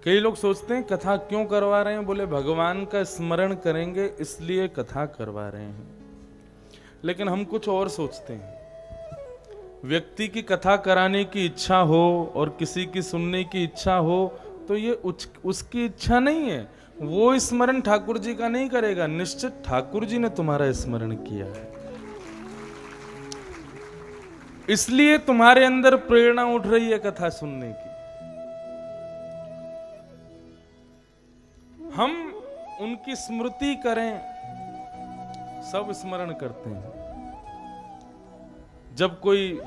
कई लोग सोचते हैं कथा क्यों करवा रहे हैं, बोले भगवान का स्मरण करेंगे इसलिए कथा करवा रहे हैं। लेकिन हम कुछ और सोचते हैं। व्यक्ति की कथा कराने की इच्छा हो और किसी की सुनने की इच्छा हो तो ये उसकी इच्छा नहीं है। वो स्मरण ठाकुर जी का नहीं करेगा, निश्चित ठाकुर जी ने तुम्हारा स्मरण किया है, इसलिए तुम्हारे अंदर प्रेरणा उठ रही है कथा सुनने की। हम उनकी स्मृति करें, सब स्मरण करते हैं। जब कोई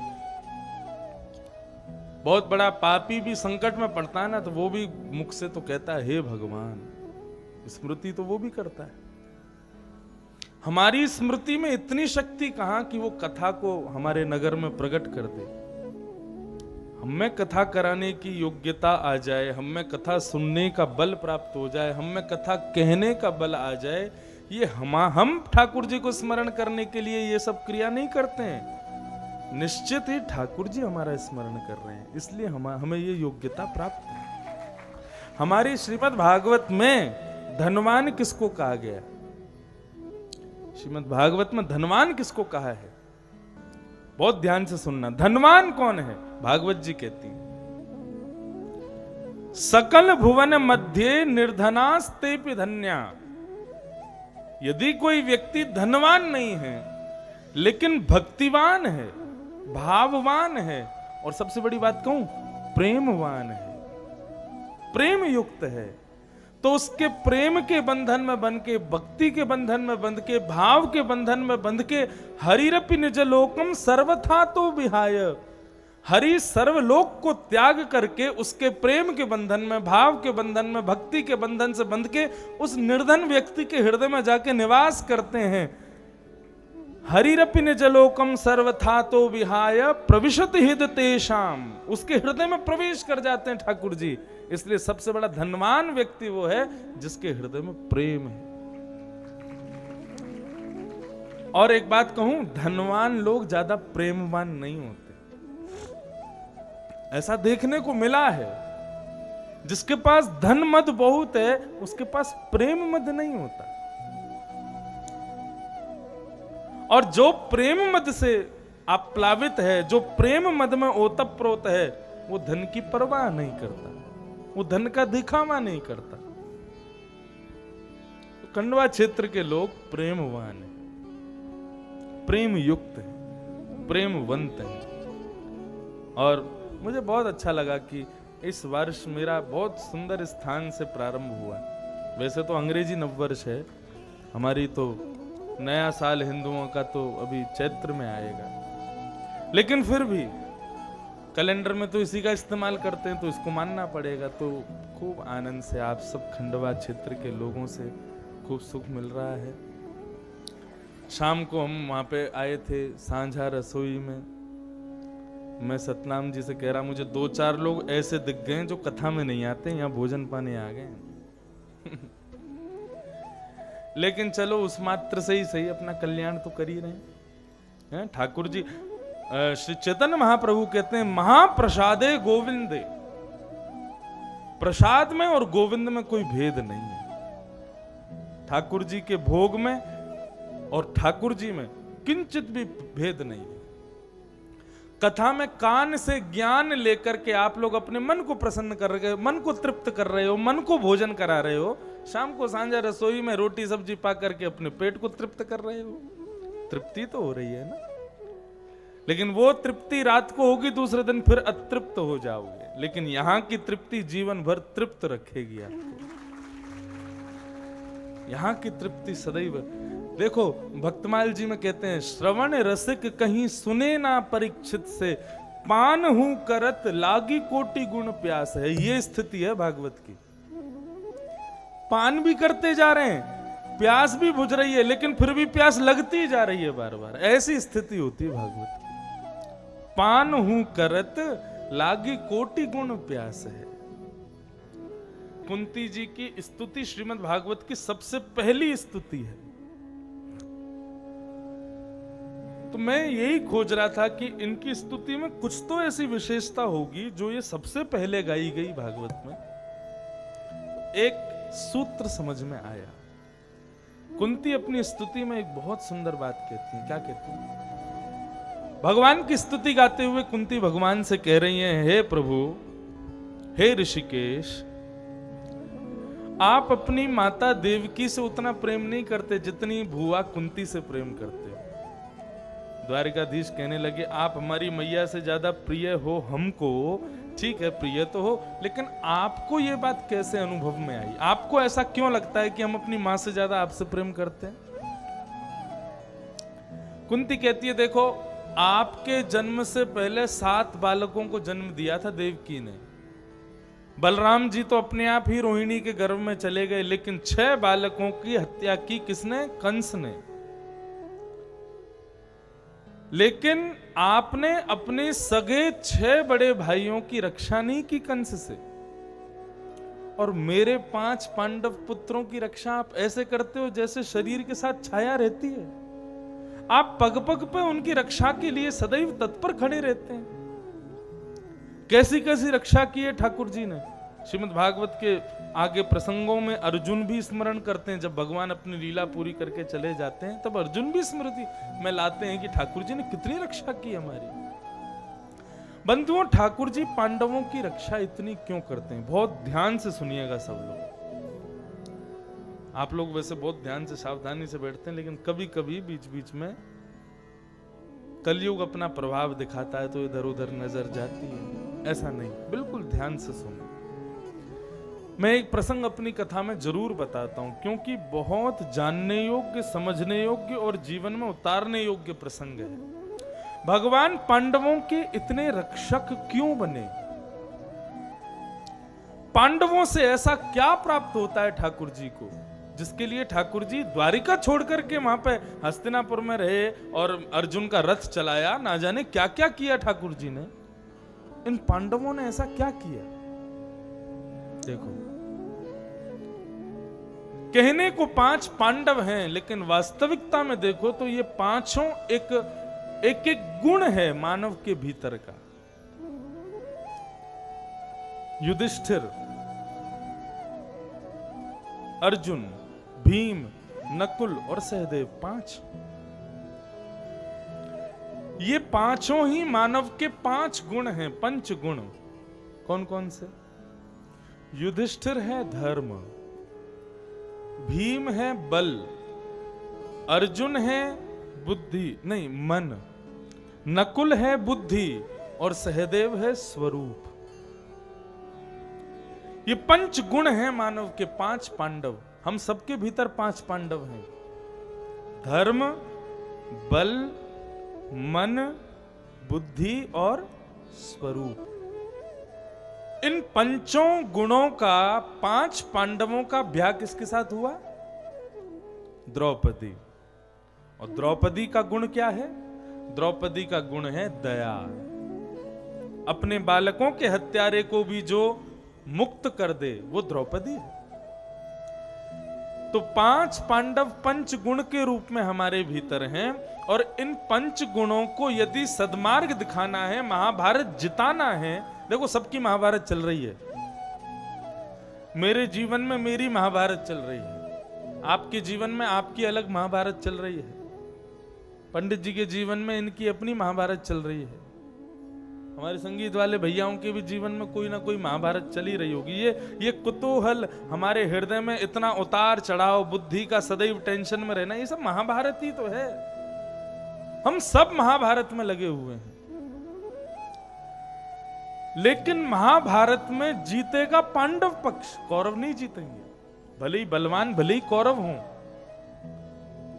बहुत बड़ा पापी भी संकट में पड़ता है ना, तो वो भी मुख से तो कहता है हे भगवान, स्मृति तो वो भी करता है। हमारी स्मृति में इतनी शक्ति कहां कि वो कथा को हमारे नगर में प्रकट कर दे। हमें कथा कराने की योग्यता आ जाए, हमें कथा सुनने का बल प्राप्त हो जाए, हमें कथा कहने का बल आ जाए। ये हम ठाकुर जी को स्मरण करने के लिए ये सब क्रिया नहीं करते हैं। निश्चित ही ठाकुर जी हमारा स्मरण कर रहे हैं, इसलिए हमें ये योग्यता प्राप्त है। हमारी श्रीमद् भागवत में धनवान किसको कहा गया? श्रीमद् भागवत में धनवान किसको कहा है? बहुत ध्यान से सुनना। धनवान कौन है? भागवत जी कहती है सकल भुवन मध्य निर्धनास्तेपि धन्या। यदि कोई व्यक्ति धनवान नहीं है लेकिन भक्तिवान है, भाववान है, और सबसे बड़ी बात कहूं प्रेमवान है, प्रेम युक्त है, तो उसके प्रेम के बंधन में बंध के, भक्ति के बंधन में बंध के, भाव के बंधन में बंध के, हरिरपि निज लोकम सर्वथा तो विहाय, हरि सर्वलोक को त्याग करके उसके प्रेम के बंधन में, भाव के बंधन में, भक्ति के बंधन से बंध के उस निर्धन व्यक्ति के हृदय में जाके निवास करते हैं। हरिरपि निज लोकम सर्वथा तो विहाय प्रविशत हृदय तेषाम, उसके हृदय में प्रवेश कर जाते हैं ठाकुर जी। इसलिए सबसे बड़ा धनवान व्यक्ति वो है जिसके हृदय में प्रेम है। और एक बात कहूं, धनवान लोग ज्यादा प्रेमवान नहीं होते, ऐसा देखने को मिला है। जिसके पास धन मद बहुत है उसके पास प्रेम मद नहीं होता, और जो प्रेम मद से आप्लावित है, जो प्रेम मद में ओतप्रोत है, वो धन की परवाह नहीं करता, वो धन का दिखावा नहीं करता। तो खंडवा क्षेत्र के लोग प्रेमवान हैं, प्रेम युक्त हैं, प्रेमवंत हैं। और मुझे बहुत अच्छा लगा कि इस वर्ष मेरा बहुत सुंदर स्थान से प्रारंभ हुआ। वैसे तो अंग्रेजी नववर्ष है, हमारी तो नया साल हिंदुओं का तो अभी चैत्र में आएगा, लेकिन फिर भी कैलेंडर में तो इसी का इस्तेमाल करते हैं, तो इसको मानना पड़ेगा। तो खूब आनंद से आप सब खंडवा क्षेत्र के लोगों से खूब सुख मिल रहा है। शाम को हम वहाँ पे आए थे सांझा रसोई में। मैं सतनाम जी से कह रहा, मुझे 2-4 लोग ऐसे दिख गए जो कथा में नहीं आते, यहाँ भोजन पाने आ गए। लेकिन चलो उस मात्र से ही सही अपना कल्याण तो कर ही रहे हैं। ठाकुर जी श्री चैतन्य महाप्रभु कहते हैं महाप्रसादे गोविंदे, प्रसाद में और गोविंद में कोई भेद नहीं है। ठाकुर जी के भोग में और ठाकुर जी में किंचित भी भेद नहीं है। कथा में कान से ज्ञान लेकर के आप लोग अपने मन को प्रसन्न कर रहे हो, मन को तृप्त कर रहे हो, मन को भोजन करा रहे हो। शाम को सांझा रसोई में रोटी सब्जी पा करके अपने पेट को तृप्त कर रहे हो। तृप्ति तो हो रही है ना, लेकिन वो तृप्ति रात को होगी, दूसरे दिन फिर अतृप्त हो जाओगे। लेकिन यहां की तृप्ति जीवन भर तृप्त रखेगी आपको। यहां की तृप्ति सदैव। देखो भक्तमाल जी में कहते हैं श्रवण रसिक कहीं सुने ना परीक्षित से, पान हूं करत लागी कोटि गुण प्यास है। ये स्थिति है भागवत की। पान भी करते जा रहे हैं, प्यास भी बुझ रही है, लेकिन फिर भी प्यास लगती जा रही है बार बार। ऐसी स्थिति होती है भागवत की। पान हूं करत लागी कोटि गुण प्यास है। कुंती जी की स्तुति श्रीमद् भागवत की सबसे पहली स्तुति है। तो मैं यही खोज रहा था कि इनकी स्तुति में कुछ तो ऐसी विशेषता होगी जो ये सबसे पहले गाई गई भागवत में। एक सूत्र समझ में आया। कुंती अपनी स्तुति में एक बहुत सुंदर बात कहती है। क्या कहती है? भगवान की स्तुति गाते हुए कुंती भगवान से कह रही हैं, हे प्रभु, हे ऋषिकेश, आप अपनी माता देवकी से उतना प्रेम नहीं करते जितनी भुआ कुंती से प्रेम करते। द्वारिकाधीश कहने लगे, आप हमारी मैया से ज्यादा प्रिय हो हमको, ठीक है प्रिय तो हो, लेकिन आपको ये बात कैसे अनुभव में आई? आपको ऐसा क्यों लगता है कि हम अपनी मां से ज्यादा आपसे प्रेम करते हैं? कुंती कहती है, देखो, आपके जन्म से पहले 7 बालकों को जन्म दिया था देवकी ने। बलराम जी तो अपने आप ही रोहिणी के गर्भ में चले गए, लेकिन 6 बालकों की हत्या की किसने? कंस ने। लेकिन आपने अपने सगे 6 बड़े भाइयों की रक्षा नहीं की कंस से, और मेरे 5 पांडव पुत्रों की रक्षा आप ऐसे करते हो जैसे शरीर के साथ छाया रहती है। आप पग पग पे उनकी रक्षा के लिए सदैव तत्पर खड़े रहते हैं। कैसी कैसी रक्षा की है ठाकुर जी ने। श्रीमद् भागवत के आगे प्रसंगों में अर्जुन भी स्मरण करते हैं। जब भगवान अपनी लीला पूरी करके चले जाते हैं तब अर्जुन भी स्मृति में लाते हैं कि ठाकुर जी ने कितनी रक्षा की हमारी। बंधुओं, ठाकुर जी पांडवों की रक्षा इतनी क्यों करते हैं? बहुत ध्यान से सुनिएगा सब लोग। आप लोग वैसे बहुत ध्यान से सावधानी से बैठते हैं, लेकिन कभी कभी बीच बीच में कलयुग अपना प्रभाव दिखाता है तो इधर उधर नजर जाती है। ऐसा नहीं, बिल्कुल ध्यान से सुनो। मैं एक प्रसंग अपनी कथा में जरूर बताता हूं, क्योंकि बहुत जानने योग्य, समझने योग्य और जीवन में उतारने योग्य प्रसंग है। भगवान पांडवों के इतने रक्षक क्यों बने? पांडवों से ऐसा क्या प्राप्त होता है ठाकुर जी को, जिसके लिए ठाकुर जी द्वारिका छोड़ करके वहां पे हस्तिनापुर में रहे और अर्जुन का रथ चलाया? ना जाने क्या क्या किया ठाकुर जी ने। इन पांडवों ने ऐसा क्या किया? देखो, कहने को 5 पांडव हैं, लेकिन वास्तविकता में देखो तो ये पांचों एक गुण है मानव के भीतर का। युधिष्ठिर, अर्जुन, भीम, नकुल और सहदेव, 5। ये पांचों ही मानव के 5 गुण हैं, 5 गुण। कौन कौन से? युधिष्ठिर है धर्म, भीम है बल, अर्जुन है बुद्धि नहीं मन, नकुल है बुद्धि और सहदेव है स्वरूप। ये 5 गुण हैं मानव के, 5 पांडव। हम सबके भीतर 5 पांडव हैं। धर्म, बल, मन, बुद्धि और स्वरूप। इन 5 गुणों का 5 पांडवों का ब्याह किसके साथ हुआ? द्रौपदी। और द्रौपदी का गुण क्या है? द्रौपदी का गुण है दया। अपने बालकों के हत्यारे को भी जो मुक्त कर दे वो द्रौपदी है। तो 5 पांडव 5 गुण के रूप में हमारे भीतर हैं, और इन 5 गुणों को यदि सद्मार्ग दिखाना है, महाभारत जिताना है। देखो, सबकी महाभारत चल रही है। मेरे जीवन में मेरी महाभारत चल रही है, आपके जीवन में आपकी अलग महाभारत चल रही है, पंडित जी के जीवन में इनकी अपनी महाभारत चल रही है, हमारे संगीत वाले भैयाओं के भी जीवन में कोई ना कोई महाभारत चली रही होगी। ये कुतूहल, हमारे हृदय में इतना उतार चढ़ाव, बुद्धि का सदैव टेंशन में रहना, ये सब महाभारत ही तो है। हम सब महाभारत में लगे हुए हैं। लेकिन महाभारत में जीतेगा पांडव पक्ष, कौरव नहीं जीतेंगे। भले ही बलवान, भले ही कौरव हों।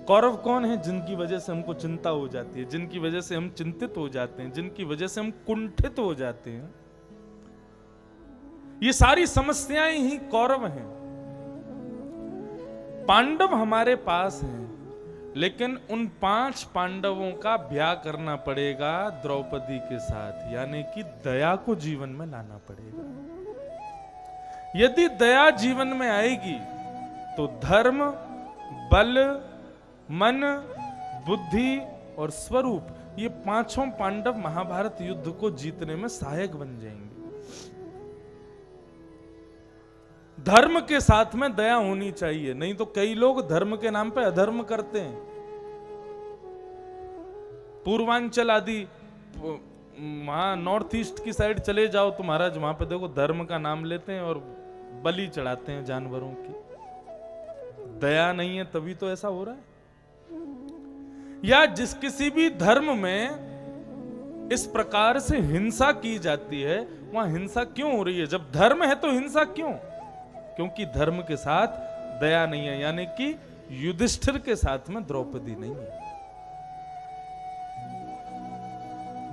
कौरव कौन है? जिनकी वजह से हमको चिंता हो जाती है, जिनकी वजह से हम चिंतित हो जाते हैं, जिनकी वजह से हम कुंठित हो जाते हैं। ये सारी समस्याएं ही कौरव हैं। पांडव हमारे पास हैं, लेकिन उन 5 पांडवों का ब्याह करना पड़ेगा द्रौपदी के साथ, यानी कि दया को जीवन में लाना पड़ेगा। यदि दया जीवन में आएगी तो धर्म, बल, मन, बुद्धि और स्वरूप, ये 5 पांडव महाभारत युद्ध को जीतने में सहायक बन जाएंगे। धर्म के साथ में दया होनी चाहिए, नहीं तो कई लोग धर्म के नाम पे अधर्म करते हैं। पूर्वांचल आदि वहां नॉर्थ ईस्ट की साइड चले जाओ तो महाराज वहां पे देखो धर्म का नाम लेते हैं और बलि चढ़ाते हैं जानवरों की। दया नहीं है तभी तो ऐसा हो रहा है। या जिस किसी भी धर्म में इस प्रकार से हिंसा की जाती है, वहां हिंसा क्यों हो रही है? जब धर्म है तो हिंसा क्यों? क्योंकि धर्म के साथ दया नहीं है, यानी कि युधिष्ठिर के साथ में द्रौपदी नहीं है।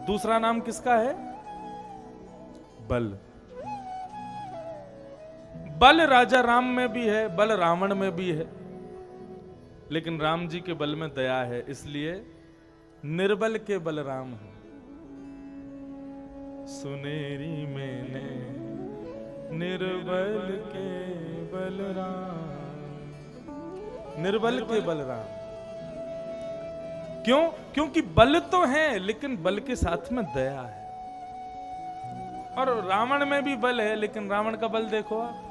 दूसरा नाम किसका है? बल। बल राजा राम में भी है, बल रावण में भी है, लेकिन राम जी के बल में दया है, इसलिए निर्बल के बलराम है। सुनेरी मैंने निर्बल के बलराम, निर्बल के बलराम। क्यों? क्योंकि बल तो है लेकिन बल के साथ में दया है। और रावण में भी बल है, लेकिन रावण का बल देखो आप,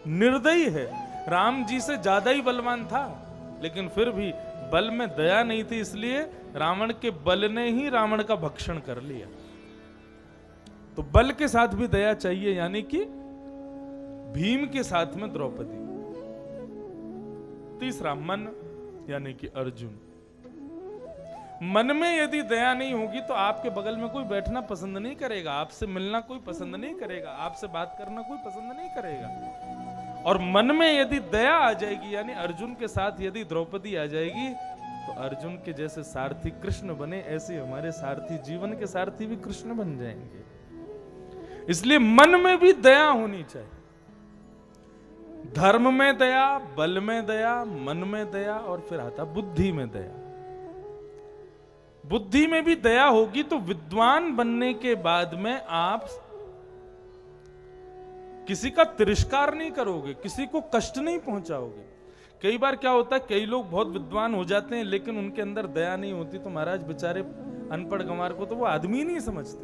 निर्दयी है। राम जी से ज्यादा ही बलवान था, लेकिन फिर भी बल में दया नहीं थी, इसलिए रावण के बल ने ही रावण का भक्षण कर लिया। तो बल के साथ भी दया चाहिए, यानी कि भीम के साथ में द्रौपदी। तीसरा मन, यानी कि अर्जुन। मन में यदि दया नहीं होगी तो आपके बगल में कोई बैठना पसंद नहीं करेगा, आपसे मिलना कोई पसंद नहीं करेगा, आपसे बात करना कोई पसंद नहीं करेगा। और मन में यदि दया आ जाएगी, यानी अर्जुन के साथ यदि द्रौपदी आ जाएगी, तो अर्जुन के जैसे सारथी कृष्ण बने, ऐसे हमारे सारथी, जीवन के सारथी भी कृष्ण बन जाएंगे। इसलिए मन में भी दया होनी चाहिए। धर्म में दया, बल में दया, मन में दया, और फिर आता बुद्धि में दया। बुद्धि में भी दया होगी तो विद्वान बनने के बाद में आप किसी का तिरस्कार नहीं करोगे, किसी को कष्ट नहीं पहुंचाओगे। कई बार क्या होता है, कई लोग बहुत विद्वान हो जाते हैं लेकिन उनके अंदर दया नहीं होती, तो महाराज बेचारे अनपढ़ गंवार को तो वो आदमी नहीं समझते,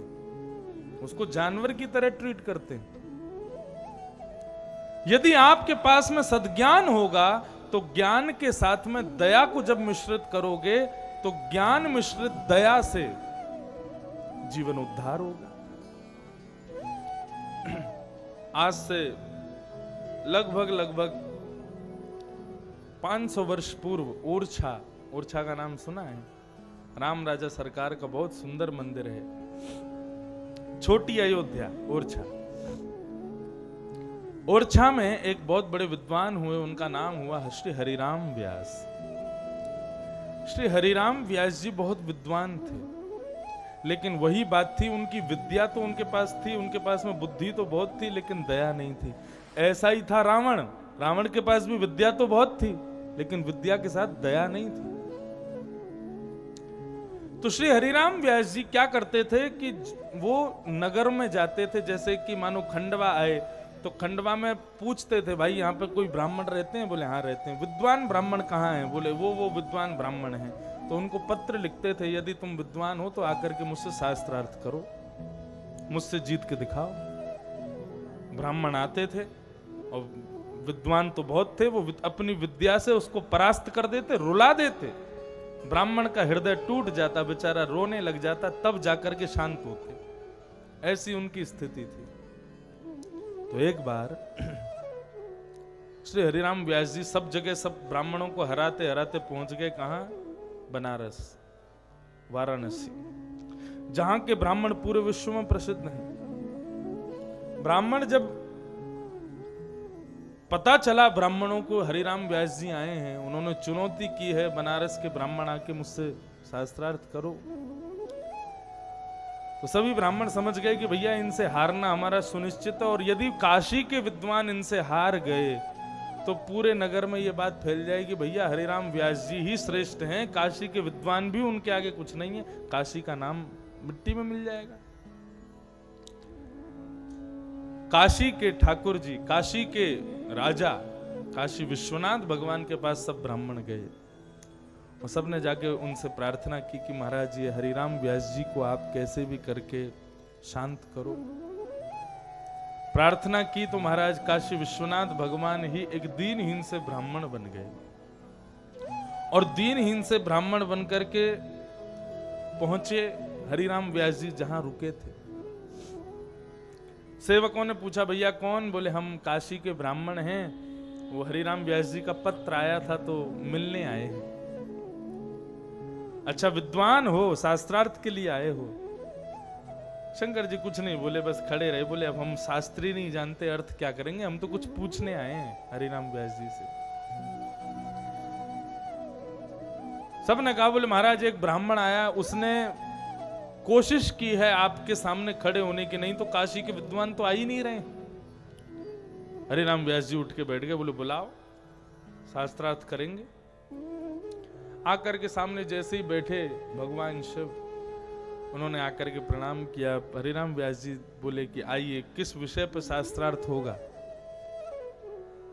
उसको जानवर की तरह ट्रीट करते हैं। यदि आपके पास में सद्ज्ञान होगा तो ज्ञान के साथ में दया को जब मिश्रित करोगे तो ज्ञान मिश्रित दया से जीवन उद्धार होगा। आज से लगभग 500 वर्ष पूर्व ओरछा का नाम सुना है? राम राजा सरकार का बहुत सुंदर मंदिर है, छोटी अयोध्या ओरछा में एक बहुत बड़े विद्वान हुए, उनका नाम हुआ श्री हरिराम व्यास। श्री हरिराम व्यास जी बहुत विद्वान थे, लेकिन वही बात थी, उनकी विद्या तो उनके पास थी, उनके पास में बुद्धि तो बहुत थी, लेकिन दया नहीं थी। ऐसा ही था रावण के पास भी विद्या तो बहुत थी, लेकिन विद्या के साथ दया नहीं थी। तो श्री हरिराम व्यास जी क्या करते थे कि वो नगर में जाते थे, जैसे कि मानो खंडवा आए तो खंडवा में पूछते थे, भाई यहाँ पे कोई ब्राह्मण रहते हैं? बोले हाँ रहते हैं। विद्वान ब्राह्मण कहाँ हैं? बोले वो विद्वान ब्राह्मण हैं। तो उनको पत्र लिखते थे, यदि तुम विद्वान हो तो आकर के मुझसे शास्त्रार्थ करो, मुझसे जीत के दिखाओ। ब्राह्मण आते थे और विद्वान तो बहुत थे, वो अपनी विद्या से उसको परास्त कर देते, रुला देते। ब्राह्मण का हृदय टूट जाता, बेचारा रोने लग जाता, तब जाकर के शांत होते। ऐसी उनकी स्थिति थी। तो एक बार श्री हरिराम व्यास जी सब जगह सब ब्राह्मणों को हराते हराते पहुंच गए कहां? बनारस, वाराणसी, जहां के ब्राह्मण पूरे विश्व में प्रसिद्ध हैं। ब्राह्मण जब पता चला ब्राह्मणों को हरिराम व्यास जी आए हैं, उन्होंने चुनौती की है, बनारस के ब्राह्मण आके मुझसे शास्त्रार्थ करो, तो सभी ब्राह्मण समझ गए कि भैया इनसे हारना हमारा सुनिश्चित है, और यदि काशी के विद्वान इनसे हार गए तो पूरे नगर में ये बात फैल जाएगी, भैया हरिराम व्यास जी ही श्रेष्ठ हैं, काशी के विद्वान भी उनके आगे कुछ नहीं है, काशी का नाम मिट्टी में मिल जाएगा। काशी के ठाकुर जी, काशी के राजा, काशी विश्वनाथ भगवान के पास सब ब्राह्मण गए और सबने जाके उनसे प्रार्थना की कि महाराज ये हरिराम व्यास जी को आप कैसे भी करके शांत करो। प्रार्थना की तो महाराज काशी विश्वनाथ भगवान ही एक दीनहीन से ब्राह्मण बन गए, और दीनहीन से ब्राह्मण बन करके पहुंचे हरिराम व्यास जी जहां रुके थे। सेवकों ने पूछा भैया कौन? बोले हम काशी के ब्राह्मण हैं, वो हरिराम व्यास जी का पत्र आया था तो मिलने आए हैं। अच्छा विद्वान हो, शास्त्रार्थ के लिए आए हो? शंकर जी कुछ नहीं बोले, बस खड़े रहे। बोले अब हम शास्त्री नहीं जानते, अर्थ क्या करेंगे, हम तो कुछ पूछने आए हैं हरिराम व्यास जी से। सबने कहा बोले महाराज एक ब्राह्मण आया, उसने कोशिश की है आपके सामने खड़े होने की, नहीं तो काशी के विद्वान तो आ ही नहीं रहे। हरिराम व्यास जी उठ के बैठ गए, बोले बुलाओ शास्त्रार्थ करेंगे। आकर के सामने जैसे ही बैठे भगवान शिव, उन्होंने आकर के प्रणाम किया। हरिराम व्यास जी बोले कि आइए किस विषय पर शास्त्रार्थ होगा?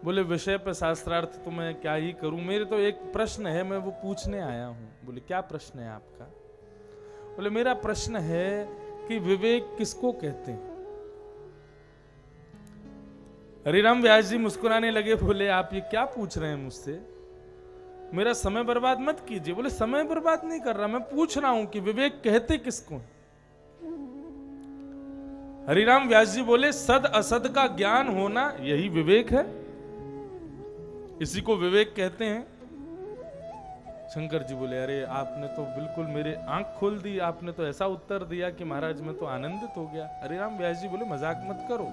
बोले विषय पर शास्त्रार्थ तो मैं क्या ही करूं, मेरे तो एक प्रश्न है, मैं वो पूछने आया हूं। बोले क्या प्रश्न है आपका? बोले मेरा प्रश्न है कि विवेक किसको कहते हैं? हरिराम व्यास जी मुस्कुराने लगे, बोले आप ये क्या पूछ रहे हैं मुझसे, मेरा समय बर्बाद मत कीजिए। बोले समय बर्बाद नहीं कर रहा, मैं पूछ रहा हूं कि विवेक कहते किसको है? हरिराम व्यास जी बोले सद असद का ज्ञान होना यही विवेक है, इसी को विवेक कहते हैं। शंकर जी बोले अरे आपने तो बिल्कुल मेरे आंख खोल दी, आपने तो ऐसा उत्तर दिया कि महाराज मैं तो आनंदित हो गया। हरिराम व्यास जी बोले मजाक मत करो,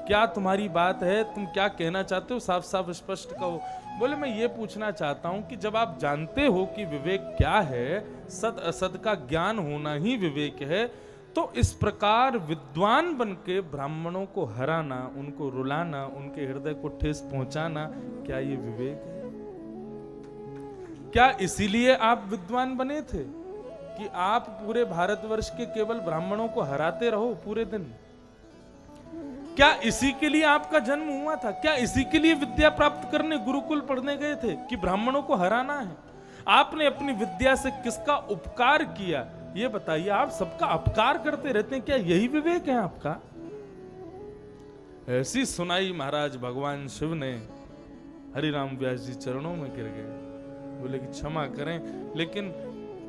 क्या तुम्हारी बात है, तुम क्या कहना चाहते हो, साफ साफ स्पष्ट कहो। बोले मैं ये पूछना चाहता हूं कि जब आप जानते हो कि विवेक क्या है, सत असत का ज्ञान होना ही विवेक है, तो इस प्रकार विद्वान बनके ब्राह्मणों को हराना, उनको रुलाना, उनके हृदय को ठेस पहुंचाना, क्या ये विवेक है? क्या इसीलिए आप विद्वान बने थे कि आप पूरे भारतवर्ष के केवल ब्राह्मणों को हराते रहो पूरे दिन? क्या इसी के लिए आपका जन्म हुआ था? क्या इसी के लिए विद्या प्राप्त करने गुरुकुल पढ़ने गए थे कि ब्राह्मणों को हराना है? आपने अपनी विद्या से किसका उपकार किया ये बताइए। आप सबका अपकार करते रहते हैं, क्या यही विवेक है आपका? ऐसी सुनाई महाराज भगवान शिव ने। हरिराम व्यास जी चरणों में गिर गए, बोले कि क्षमा करें, लेकिन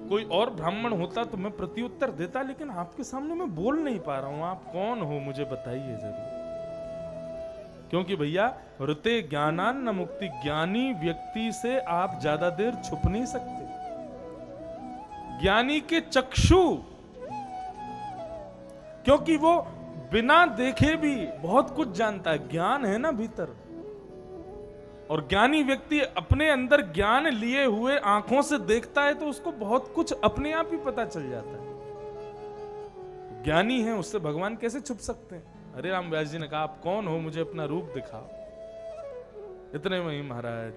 कोई और ब्राह्मण होता तो मैं प्रत्युत्तर देता, लेकिन आपके सामने मैं बोल नहीं पा रहा हूं। आप कौन हो मुझे बताइए जरूर, क्योंकि भैया ऋते ज्ञानान न मुक्ति, ज्ञानी व्यक्ति से आप ज्यादा देर छुप नहीं सकते। ज्ञानी के चक्षु, क्योंकि वो बिना देखे भी बहुत कुछ जानता है, ज्ञान है ना भीतर, और ज्ञानी व्यक्ति अपने अंदर ज्ञान लिए हुए आंखों से देखता है तो उसको बहुत कुछ अपने आप ही पता चल जाता है। ज्ञानी है, उससे भगवान कैसे छुप सकते हैं? हरिराम व्यास जी ने कहा आप कौन हो, मुझे अपना रूप दिखाओ। इतने में ही महाराज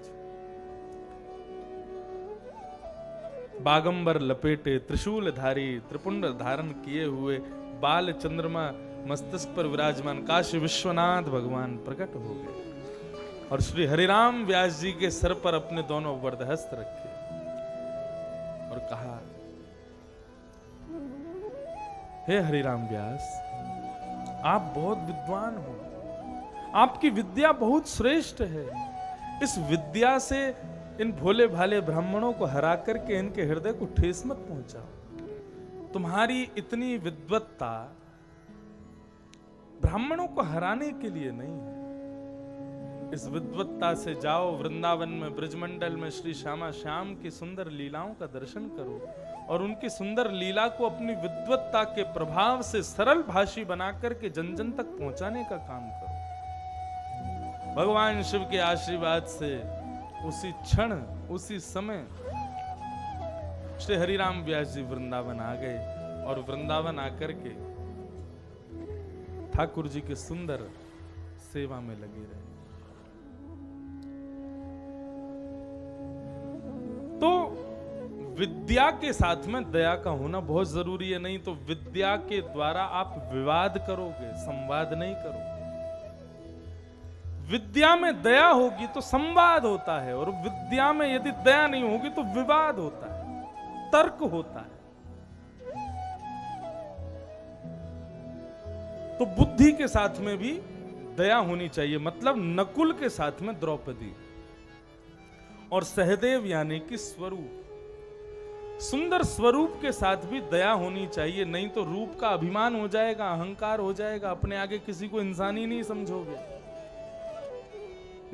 बागंबर लपेटे, त्रिशूल धारी, त्रिपुंड धारण किए हुए, बाल चंद्रमा मस्तक पर विराजमान काशी विश्वनाथ भगवान प्रकट हो गए और श्री हरिराम व्यास जी के सर पर अपने दोनों वरदहस्त रखे और कहा, हे हरिराम व्यास, आप बहुत विद्वान हो, आपकी विद्या बहुत श्रेष्ठ है। इस विद्या से इन भोले भाले ब्राह्मणों को हरा करके इनके हृदय को ठेस मत पहुंचाओ। तुम्हारी इतनी विद्वत्ता ब्राह्मणों को हराने के लिए नहीं है। इस विद्वत्ता से जाओ वृंदावन में, ब्रजमंडल में श्री श्यामा श्याम की सुंदर लीलाओं का दर्शन करो और उनकी सुंदर लीला को अपनी विद्वत्ता के प्रभाव से सरल भाषी बनाकर के जन जन तक पहुंचाने का काम करो। भगवान शिव के आशीर्वाद से उसी क्षण, उसी समय श्री हरिराम व्यास जी वृंदावन आ गए और वृंदावन आकर के ठाकुर जी के सुंदर सेवा में लगे रहे। तो विद्या के साथ में दया का होना बहुत जरूरी है, नहीं तो विद्या के द्वारा आप विवाद करोगे, संवाद नहीं करोगे। विद्या में दया होगी तो संवाद होता है, और विद्या में यदि दया नहीं होगी तो विवाद होता है, तर्क होता है। तो बुद्धि के साथ में भी दया होनी चाहिए, मतलब नकुल के साथ में द्रौपदी, और सहदेव यानी कि स्वरूप, सुंदर स्वरूप के साथ भी दया होनी चाहिए, नहीं तो रूप का अभिमान हो जाएगा, अहंकार हो जाएगा, अपने आगे किसी को इंसान ही नहीं समझोगे,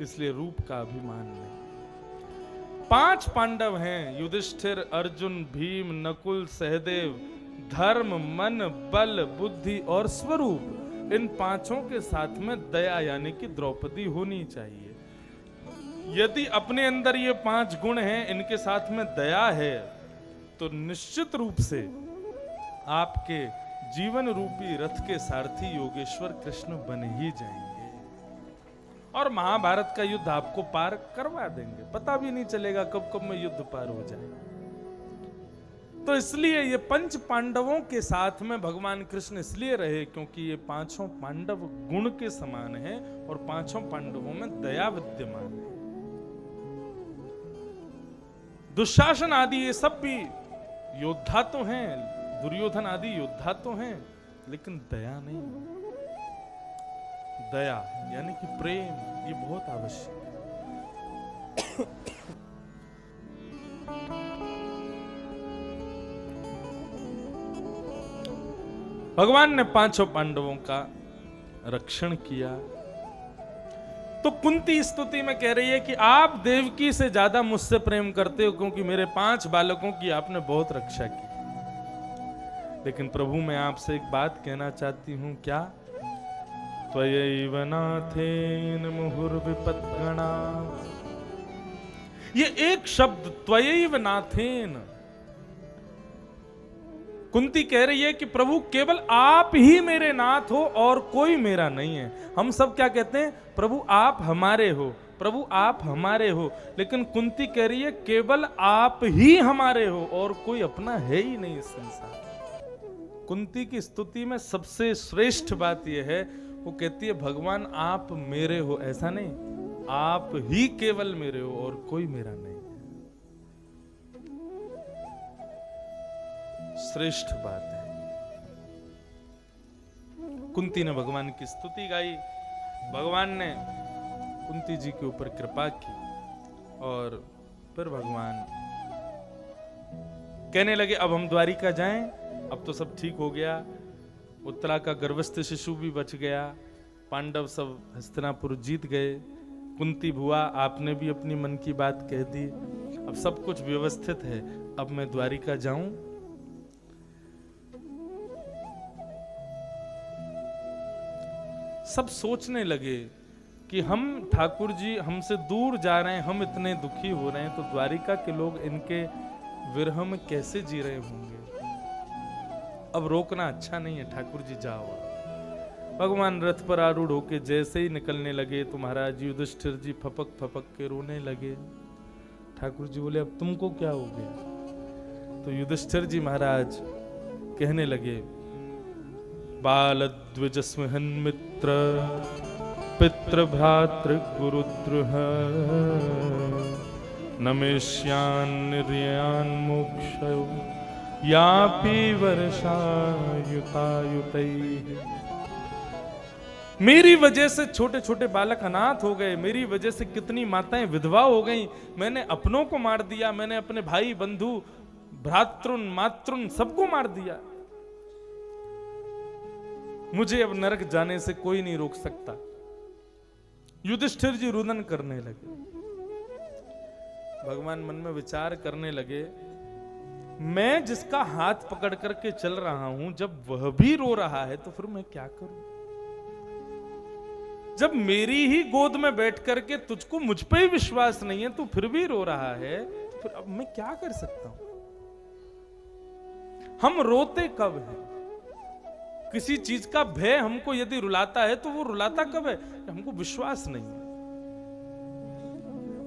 इसलिए रूप का अभिमान नहीं। 5 पांडव हैं, युधिष्ठिर, अर्जुन, भीम, नकुल, सहदेव, धर्म, मन, बल, बुद्धि और स्वरूप। इन 5 के साथ में दया यानी कि द्रौपदी होनी चाहिए। यदि अपने अंदर ये 5 गुण हैं, इनके साथ में दया है, तो निश्चित रूप से आपके जीवन रूपी रथ के सारथी योगेश्वर कृष्ण बन ही जाएंगे और महाभारत का युद्ध आपको पार करवा देंगे, पता भी नहीं चलेगा कब कब में युद्ध पार हो जाए। तो इसलिए ये 5 पांडवों के साथ में भगवान कृष्ण इसलिए रहे क्योंकि ये 5 पांडव गुण के समान हैं और 5 पांडवों में दया विद्यमान है। दुशासन आदि ये सब भी योद्धा तो हैं, दुर्योधन आदि योद्धा तो हैं, लेकिन दया नहीं। दया यानी कि प्रेम, ये बहुत आवश्यक है। भगवान ने 5 पांडवों का रक्षण किया। तो कुंती स्तुति में कह रही है कि आप देवकी से ज्यादा मुझसे प्रेम करते हो क्योंकि मेरे 5 बालकों की आपने बहुत रक्षा की। लेकिन प्रभु मैं आपसे एक बात कहना चाहती हूं, क्या? त्वयैव नाथेन मुहुर्विपद्गणा। ये एक शब्द त्वयैव नाथेन, कुंती कह रही है कि प्रभु केवल आप ही मेरे नाथ हो और कोई मेरा नहीं है। हम सब क्या कहते हैं? प्रभु आप हमारे हो, प्रभु आप हमारे हो, लेकिन कुंती कह रही है केवल आप ही हमारे हो और कोई अपना है ही नहीं इस संसार। कुंती की स्तुति में सबसे श्रेष्ठ बात यह है, वो कहती है भगवान आप मेरे हो, ऐसा नहीं, आप ही केवल मेरे हो और कोई मेरा नहीं। श्रेष्ठ बात है। कुंती ने भगवान की स्तुति गाई, भगवान ने कुंती जी के ऊपर कृपा की और फिर भगवान कहने लगे अब हम द्वारिका जाएं, अब तो सब ठीक हो गया, उत्तरा का गर्भस्थ शिशु भी बच गया, पांडव सब हस्तिनापुर जीत गए, कुंती बुआ आपने भी अपनी मन की बात कह दी, अब सब कुछ व्यवस्थित है, अब मैं द्वारिका जाऊं। सब सोचने लगे कि हम ठाकुर जी हमसे दूर जा रहे हैं, हम इतने दुखी हो रहे हैं, तो द्वारिका के लोग इनके विरह में कैसे जी रहे होंगे, अब रोकना अच्छा नहीं है, ठाकुर जी जाओ। भगवान रथ पर आरूढ़ होके जैसे ही निकलने लगे तो महाराज युधिष्ठिर जी फपक फपक के रोने लगे। ठाकुर जी बोले अब तुमको क्या हो गया? तो युधिष्ठिर जी महाराज कहने लगे बालद्विजस्महन मित्र पितृ भ्रातृ गुरुद्रुह नमेश्यान निर्यान मोक्षयो यापि वर्षायुतायुतैः। मेरी वजह से छोटे छोटे बालक अनाथ हो गए, मेरी वजह से कितनी माताएं विधवा हो गईं, मैंने अपनों को मार दिया, मैंने अपने भाई बंधु भ्रातृन मातृन सबको मार दिया, मुझे अब नरक जाने से कोई नहीं रोक सकता। युधिष्ठिर जी रुदन करने लगे। भगवान मन में विचार करने लगे, मैं जिसका हाथ पकड़ करके चल रहा हूं, जब वह भी रो रहा है तो फिर मैं क्या करूं? जब मेरी ही गोद में बैठ करके तुझको मुझ पे ही विश्वास नहीं है, तू फिर भी रो रहा है, तो फिर अब मैं क्या कर सकता हूं? हम रोते कब हैं? किसी चीज का भय हमको यदि रुलाता है तो वो रुलाता कब है? हमको विश्वास नहीं है।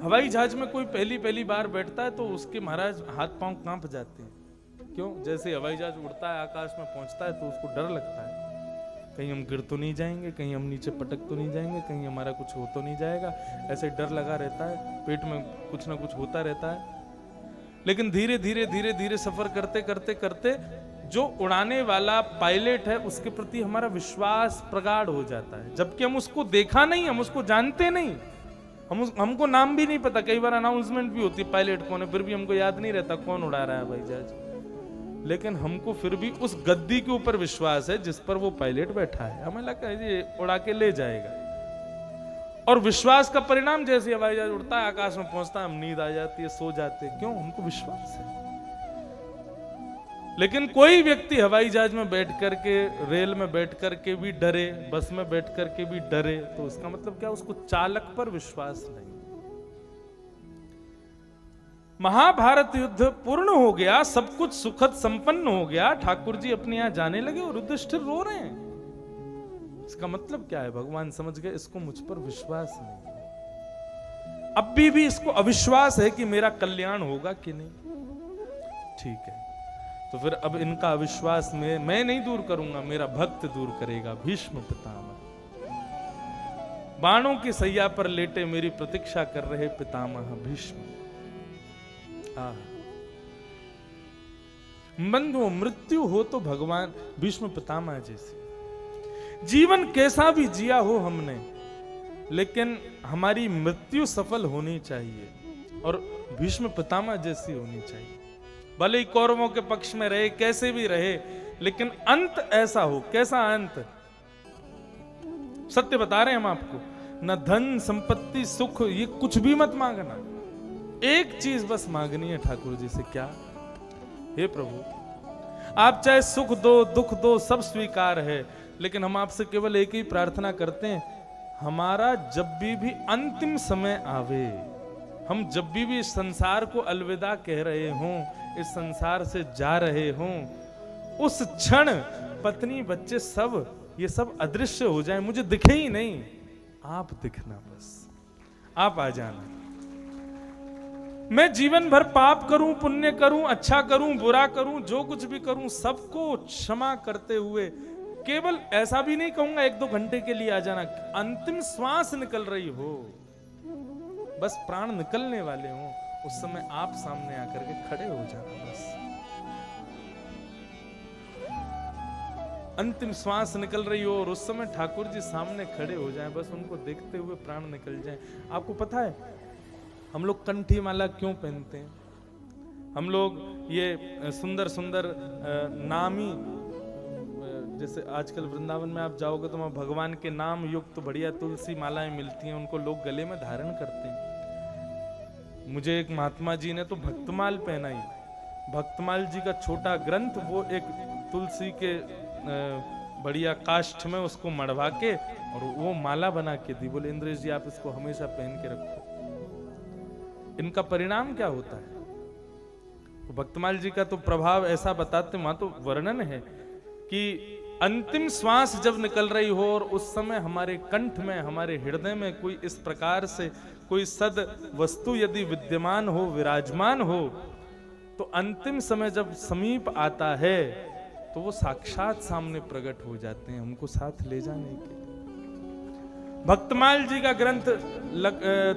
हवाई जहाज में कोई पहली बार बैठता है तो उसके महाराज हाथ पांव कांप जाते हैं। क्यों? जैसे हवाई जहाज उड़ता है, आकाश में पहुंचता है तो उसको डर लगता है, कहीं हम गिर तो नहीं जाएंगे, कहीं हम नीचे पटक तो नहीं जाएंगे, कहीं हमारा कुछ हो तो नहीं जाएगा, ऐसे डर लगा रहता है, पेट में कुछ ना कुछ होता रहता है। लेकिन धीरे धीरे धीरे धीरे सफर करते करते करते जो उड़ाने वाला पायलट है उसके प्रति हमारा विश्वास प्रगाढ़ हो जाता है, जबकि हम उसको देखा नहीं, हम उसको जानते नहीं, हमको नाम भी नहीं पता। कई बार अनाउंसमेंट भी होती है पायलट कौन है, फिर भी हमको याद नहीं रहता कौन उड़ा रहा है भाई जहाज, लेकिन हमको फिर भी उस गद्दी के ऊपर विश्वास है जिस पर वो पायलट बैठा है, हमें लगता है ये उड़ा के ले जाएगा। और विश्वास का परिणाम जैसे हवाई जहाज उड़ता है, आकाश में पहुंचता है, हम नींद आ जाती है, सो जाते हैं, क्यों? हमको विश्वास है। लेकिन कोई व्यक्ति हवाई जहाज में बैठ करके, रेल में बैठ करके भी डरे, बस में बैठ करके भी डरे, तो उसका मतलब क्या? उसको चालक पर विश्वास नहीं। महाभारत युद्ध पूर्ण हो गया, सब कुछ सुखद संपन्न हो गया, ठाकुर जी अपने यहां जाने लगे और युधिष्ठिर रो रहे हैं। इसका मतलब क्या है? भगवान समझ गए इसको मुझ पर विश्वास नहीं, अब भी इसको अविश्वास है कि मेरा कल्याण होगा कि नहीं। ठीक है, तो फिर अब इनका अविश्वास में मैं नहीं दूर करूंगा, मेरा भक्त दूर करेगा। भीष्म पितामह बाणों की सैया पर लेटे मेरी प्रतीक्षा कर रहे पितामह भीष्म। बंधुओं, मृत्यु हो तो भगवान भीष्म पितामह जैसी, जीवन कैसा भी जिया हो हमने, लेकिन हमारी मृत्यु सफल होनी चाहिए और भीष्म पितामह जैसी होनी चाहिए। भले ही कौरवों के पक्ष में रहे, कैसे भी रहे, लेकिन अंत ऐसा हो। कैसा अंत? सत्य बता रहे हैं हम आपको, न धन संपत्ति सुख ये कुछ भी मत मांगना, एक चीज बस मांगनी है ठाकुर जी से। क्या? हे प्रभु, आप चाहे सुख दो दुख दो सब स्वीकार है, लेकिन हम आपसे केवल एक ही प्रार्थना करते हैं, हमारा जब भी अंतिम समय आवे, हम जब भी इस संसार को अलविदा कह रहे हों, इस संसार से जा रहे हों, उस क्षण पत्नी बच्चे सब ये सब अदृश्य हो जाए, मुझे दिखे ही नहीं, आप दिखना, बस आप आ जाना। मैं जीवन भर पाप करूं, पुण्य करूं, अच्छा करूं, बुरा करूं, जो कुछ भी करूं, सबको क्षमा करते हुए, केवल ऐसा भी नहीं कहूंगा 1-2 घंटे के लिए आ जाना, अंतिम श्वास निकल रही हो, बस प्राण निकलने वाले हो, उस समय आप सामने आकर के खड़े हो जाना, बस अंतिम श्वास निकल रही हो और उस समय ठाकुर जी सामने खड़े हो जाएं, बस उनको देखते हुए प्राण निकल जाएं। आपको पता है हम लोग कंठी माला क्यों पहनते हैं? हम लोग ये सुंदर सुंदर नामी, जैसे आजकल वृंदावन में आप जाओगे तो वहाँ भगवान के नाम युक्त बढ़िया तुलसी मालाएं मिलती हैं, उनको लोग गले में धारण करते हैं। मुझे एक महात्मा जी ने तो भक्तमाल पहनाई, भक्तमाल जी का छोटा ग्रंथ, वो एक तुलसी के बढ़िया काष्ठ में उसको मढ़वा के और वो माला बना के दी, बोले इंद्रेश जी आप इसको हमेशा पहन के रखो। इनका परिणाम क्या होता है? तो भक्तमाल जी का तो प्रभाव ऐसा बताते, वहां तो वर्णन है कि अंतिम श्वास जब निकल रही हो और उस समय हमारे कंठ में, हमारे हृदय में कोई इस प्रकार से कोई सद वस्तु यदि विद्यमान हो, विराजमान हो, तो अंतिम समय जब समीप आता है तो वो साक्षात सामने प्रकट हो जाते हैं, हमको साथ ले जाने के। भक्तमाल जी का ग्रंथ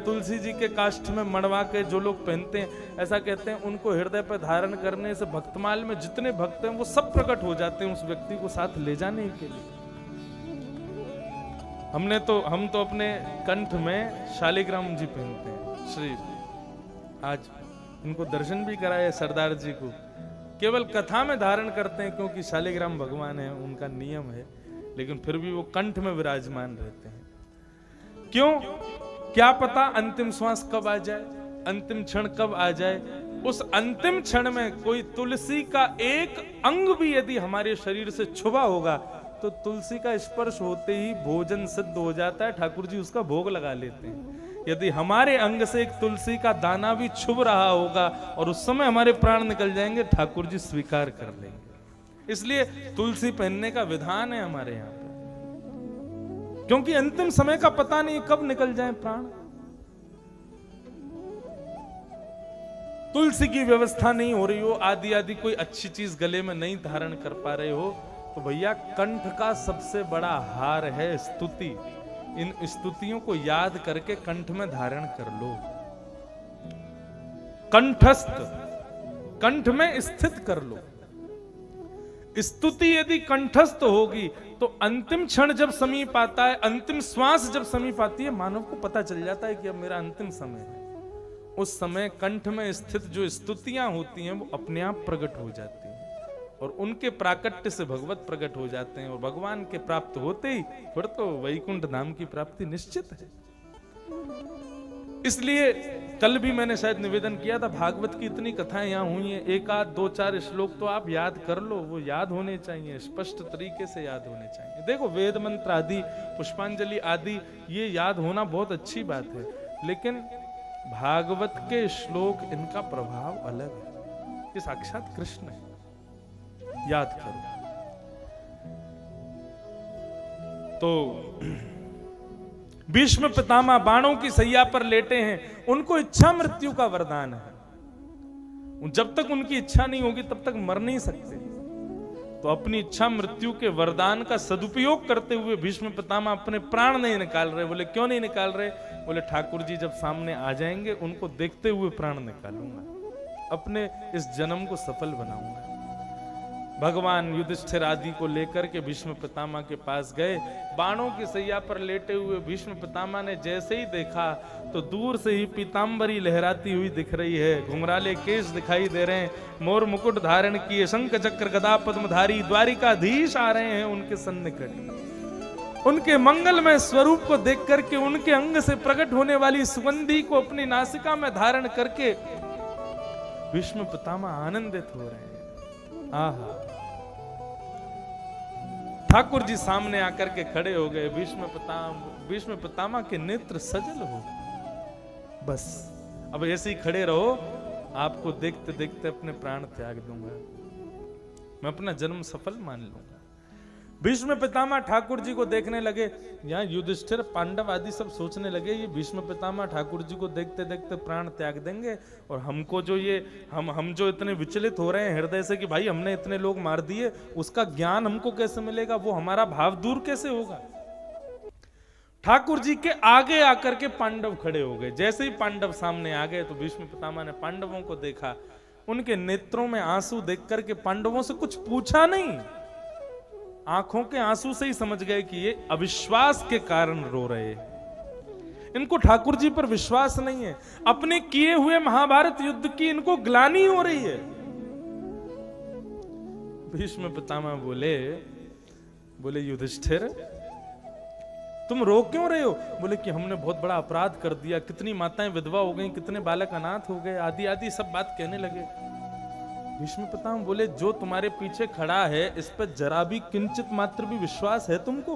तुलसी जी के काष्ठ में मड़वा के जो लोग पहनते हैं, ऐसा कहते हैं उनको हृदय पर धारण करने से भक्तमाल में जितने भक्त हैं वो सब प्रकट हो जाते हैं उस व्यक्ति को साथ ले जाने के लिए। हम तो अपने कंठ में शालिग्राम जी पहनते हैं, श्री आज इनको दर्शन भी कराए सरदार जी को, केवल कथा में धारण करते हैं क्योंकि शालिग्राम भगवान है, उनका नियम है, लेकिन फिर भी वो कंठ में विराजमान रहते हैं। क्यों? क्या पता अंतिम श्वास कब आ जाए, अंतिम क्षण कब आ जाए। उस अंतिम क्षण में कोई तुलसी का एक अंग भी यदि हमारे शरीर से छुआ होगा तो तुलसी का स्पर्श होते ही भोजन सिद्ध हो जाता है, ठाकुर जी उसका भोग लगा लेते हैं। यदि हमारे अंग से एक तुलसी का दाना भी छुप रहा होगा और उस समय हमारे प्राण निकल जाएंगे, ठाकुर जी स्वीकार कर लेंगे। इसलिए तुलसी पहनने का विधान है हमारे यहाँ पे, क्योंकि अंतिम समय का पता नहीं कब निकल जाए प्राण। तुलसी की व्यवस्था नहीं हो रही हो, आदि कोई अच्छी चीज गले में नहीं धारण कर पा रहे हो, तो भैया कंठ का सबसे बड़ा हार है स्तुति। इन स्तुतियों को याद करके कंठ में धारण कर लो, कंठस्थ, कंठ में स्थित कर लो। स्तुति यदि कंठस्थ होगी तो अंतिम क्षण जब समीप आता है, अंतिम श्वास जब समीप आती है, मानव को पता चल जाता है कि अब मेरा अंतिम समय है। उस समय कंठ में स्थित जो स्तुतियां होती हैं वो अपने आप प्रकट हो जाती हैं और उनके प्राकट्य से भगवत प्रकट हो जाते हैं और भगवान के प्राप्त होते ही फिर तो वैकुंठ धाम की प्राप्ति निश्चित है। इसलिए कल भी मैंने शायद निवेदन किया था, भागवत की इतनी कथाएं यहाँ हुई हैं, एक आध दो चार श्लोक तो आप याद कर लो, वो याद होने चाहिए, स्पष्ट तरीके से याद होने चाहिए। देखो वेद मंत्र आदि, पुष्पांजलि आदि, ये याद होना बहुत अच्छी बात है, लेकिन भागवत के श्लोक, इनका प्रभाव अलग है। ये साक्षात कृष्ण है, याद करो। तो भीष्म पितामह बाणों की सैया पर लेटे हैं, उनको इच्छा मृत्यु का वरदान है। जब तक उनकी इच्छा नहीं होगी तब तक मर नहीं सकते। तो अपनी इच्छा मृत्यु के वरदान का सदुपयोग करते हुए भीष्म पितामह अपने प्राण नहीं निकाल रहे। बोले क्यों नहीं निकाल रहे? बोले ठाकुर जी जब सामने आ जाएंगे उनको देखते हुए प्राण निकालूंगा, अपने इस जन्म को सफल बनाऊंगा। भगवान युधिष्ठिर आदि को लेकर के भीष्म पितामह के पास गए। बाणों की सैया पर लेटे हुए भीष्म पितामह ने जैसे ही देखा तो दूर से ही पीतांबरी लहराती हुई दिख रही है, घुंघराले केश दिखाई दे रहे हैं, मोर मुकुट धारण किए, शंख चक्र गदा पद्मधारी द्वारिकाधीश आ रहे हैं उनके सन्निकट। उनके मंगलमय स्वरूप को देख करके उनके अंग से प्रकट होने वाली सुगंधी को अपनी नासिका में धारण करके भीष्म पितामह आनंदित हो रहे हैं। आहा, ठाकुर जी सामने आकर के खड़े हो गए। भीष्म पितामह के नेत्र सजल हो गए। बस अब ऐसे ही खड़े रहो, आपको देखते देखते अपने प्राण त्याग दूंगा, मैं अपना जन्म सफल मान लूंगा। भीष्म पितामह ठाकुर जी को देखने लगे। यहाँ युधिष्ठिर पांडव आदि सब सोचने लगे ये भीष्म पितामह ठाकुर जी को देखते देखते प्राण त्याग देंगे और हमको जो ये हम जो इतने विचलित हो रहे हैं हृदय से कि भाई हमने इतने लोग मार दिए, उसका ज्ञान हमको कैसे मिलेगा, वो हमारा भाव दूर कैसे होगा। ठाकुर जी के आगे आकर के पांडव खड़े हो गए। जैसे ही पांडव सामने आ गए तो भीष्म पितामह ने पांडवों को देखा, उनके नेत्रों में आंसू देख करके पांडवों से कुछ पूछा नहीं, आंखों के आंसू से ही समझ गए कि ये अविश्वास के कारण रो रहे हैं। इनको ठाकुर जी पर विश्वास नहीं है, अपने किए हुए महाभारत युद्ध की इनको ग्लानि हो रही है। भीष्म पितामह बोले युधिष्ठिर तुम रो क्यों रहे हो? बोले कि हमने बहुत बड़ा अपराध कर दिया, कितनी माताएं विधवा हो गई, कितने बालक अनाथ हो गए, आदि आदि सब बात कहने लगे। भीष्म पितामह बोले जो तुम्हारे पीछे खड़ा है इस पर जरा भी किंचित मात्र भी विश्वास है तुमको?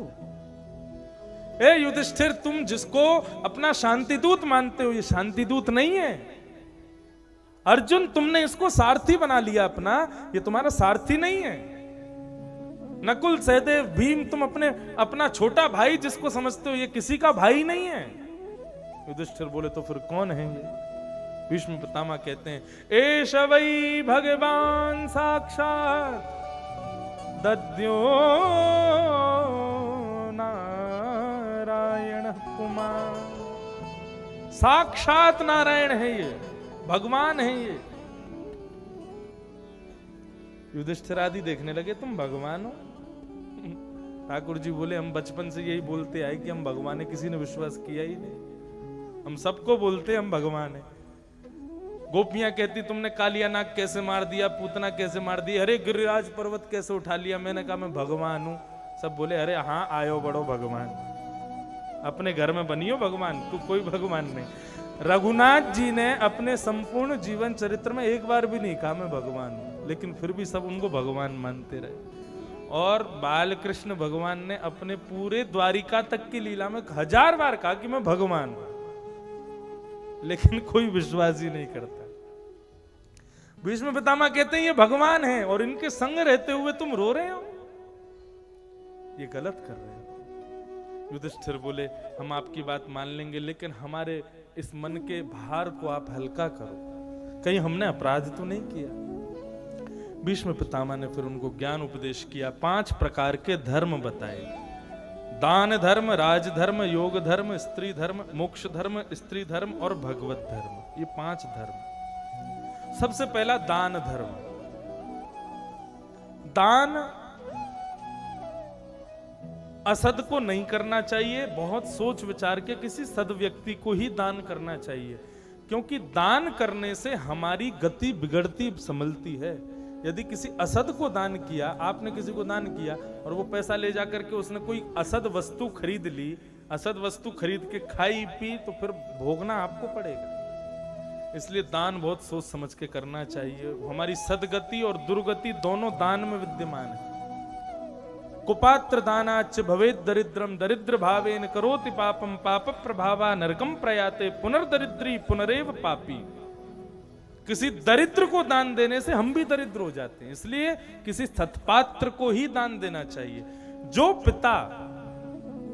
ए युधिष्ठिर, तुम जिसको अपना शांतिदूत मानते हो ये शांतिदूत नहीं है। अर्जुन, तुमने इसको सारथी बना लिया अपना, ये तुम्हारा सारथी नहीं है। नकुल सहदेव भीम, तुम अपना छोटा भाई जिसको समझते हो ये किसी का भाई नहीं है। युधिष्ठिर बोले तो फिर कौन है ये? भीष्म पितामह कहते हैं एष वै भगवान साक्षात दद्यो नारायण कुमार। साक्षात नारायण है ये, भगवान है ये। युधिष्ठिर आदि देखने लगे तुम भगवान हो? ठाकुर जी बोले हम बचपन से यही बोलते आए कि हम भगवान है, किसी ने विश्वास किया ही नहीं। हम सबको बोलते हम भगवान है। गोपियां कहती तुमने कालिया नाग कैसे मार दिया, पूतना कैसे मार दी, अरे गिरिराज पर्वत कैसे उठा लिया। मैंने कहा मैं भगवान हूं। सब बोले अरे हाँ आयो बड़ो भगवान, अपने घर में बनियो भगवान, तू कोई भगवान नहीं। रघुनाथ जी ने अपने संपूर्ण जीवन चरित्र में एक बार भी नहीं कहा मैं भगवान हूं, लेकिन फिर भी सब उनको भगवान मानते रहे। और बाल कृष्ण भगवान ने अपने पूरे द्वारिका तक की लीला में 1000 बार कहा कि मैं भगवान हूं, लेकिन कोई विश्वास ही नहीं करता। भीष्म पितामह कहते हैं ये भगवान है और इनके संग रहते हुए तुम रो रहे हो, ये गलत कर रहे हो। युधिष्ठिर बोले हम आपकी बात मान लेंगे, लेकिन हमारे इस मन के भार को आप हल्का करो, कहीं हमने अपराध तो नहीं किया। भीष्म पितामह ने फिर उनको ज्ञान उपदेश किया, 5 प्रकार के धर्म बताए, दान धर्म, राज धर्म, योग धर्म, स्त्री धर्म, मोक्ष धर्म, स्त्री धर्म और भगवत धर्म, ये 5 धर्म। सबसे पहला दान धर्म। दान असद को नहीं करना चाहिए, बहुत सोच विचार के किसी सद व्यक्ति को ही दान करना चाहिए, क्योंकि दान करने से हमारी गति बिगड़ती संभलती है। यदि किसी असद को दान किया, आपने किसी को दान किया और वो पैसा ले जाकर के उसने कोई असद वस्तु खरीद ली, असद वस्तु खरीद के खाई पी, तो फिर भोगना आपको पड़ेगा। इसलिए दान बहुत सोच समझ के करना चाहिए। हमारी सदगति और दुर्गति दोनों दान में विद्यमान है। कुपात्र दानाच भवेद दरिद्रम दरिद्र भावेन करोति पापम पाप प्रभावा नरकम प्रयाते पुनर्दरिद्री पुनरेव पापी। किसी दरिद्र को दान देने से हम भी दरिद्र हो जाते हैं, इसलिए किसी सत्पात्र को ही दान देना चाहिए। जो पिता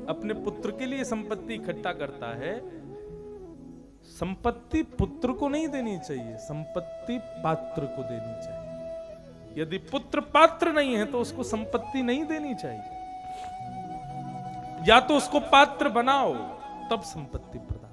अपने पुत्र के लिए संपत्ति इकट्ठा करता है, संपत्ति पुत्र को नहीं देनी चाहिए, संपत्ति पात्र को देनी चाहिए। यदि पुत्र पात्र नहीं है तो उसको संपत्ति नहीं देनी चाहिए, या तो उसको पात्र बनाओ तब संपत्ति प्रदान।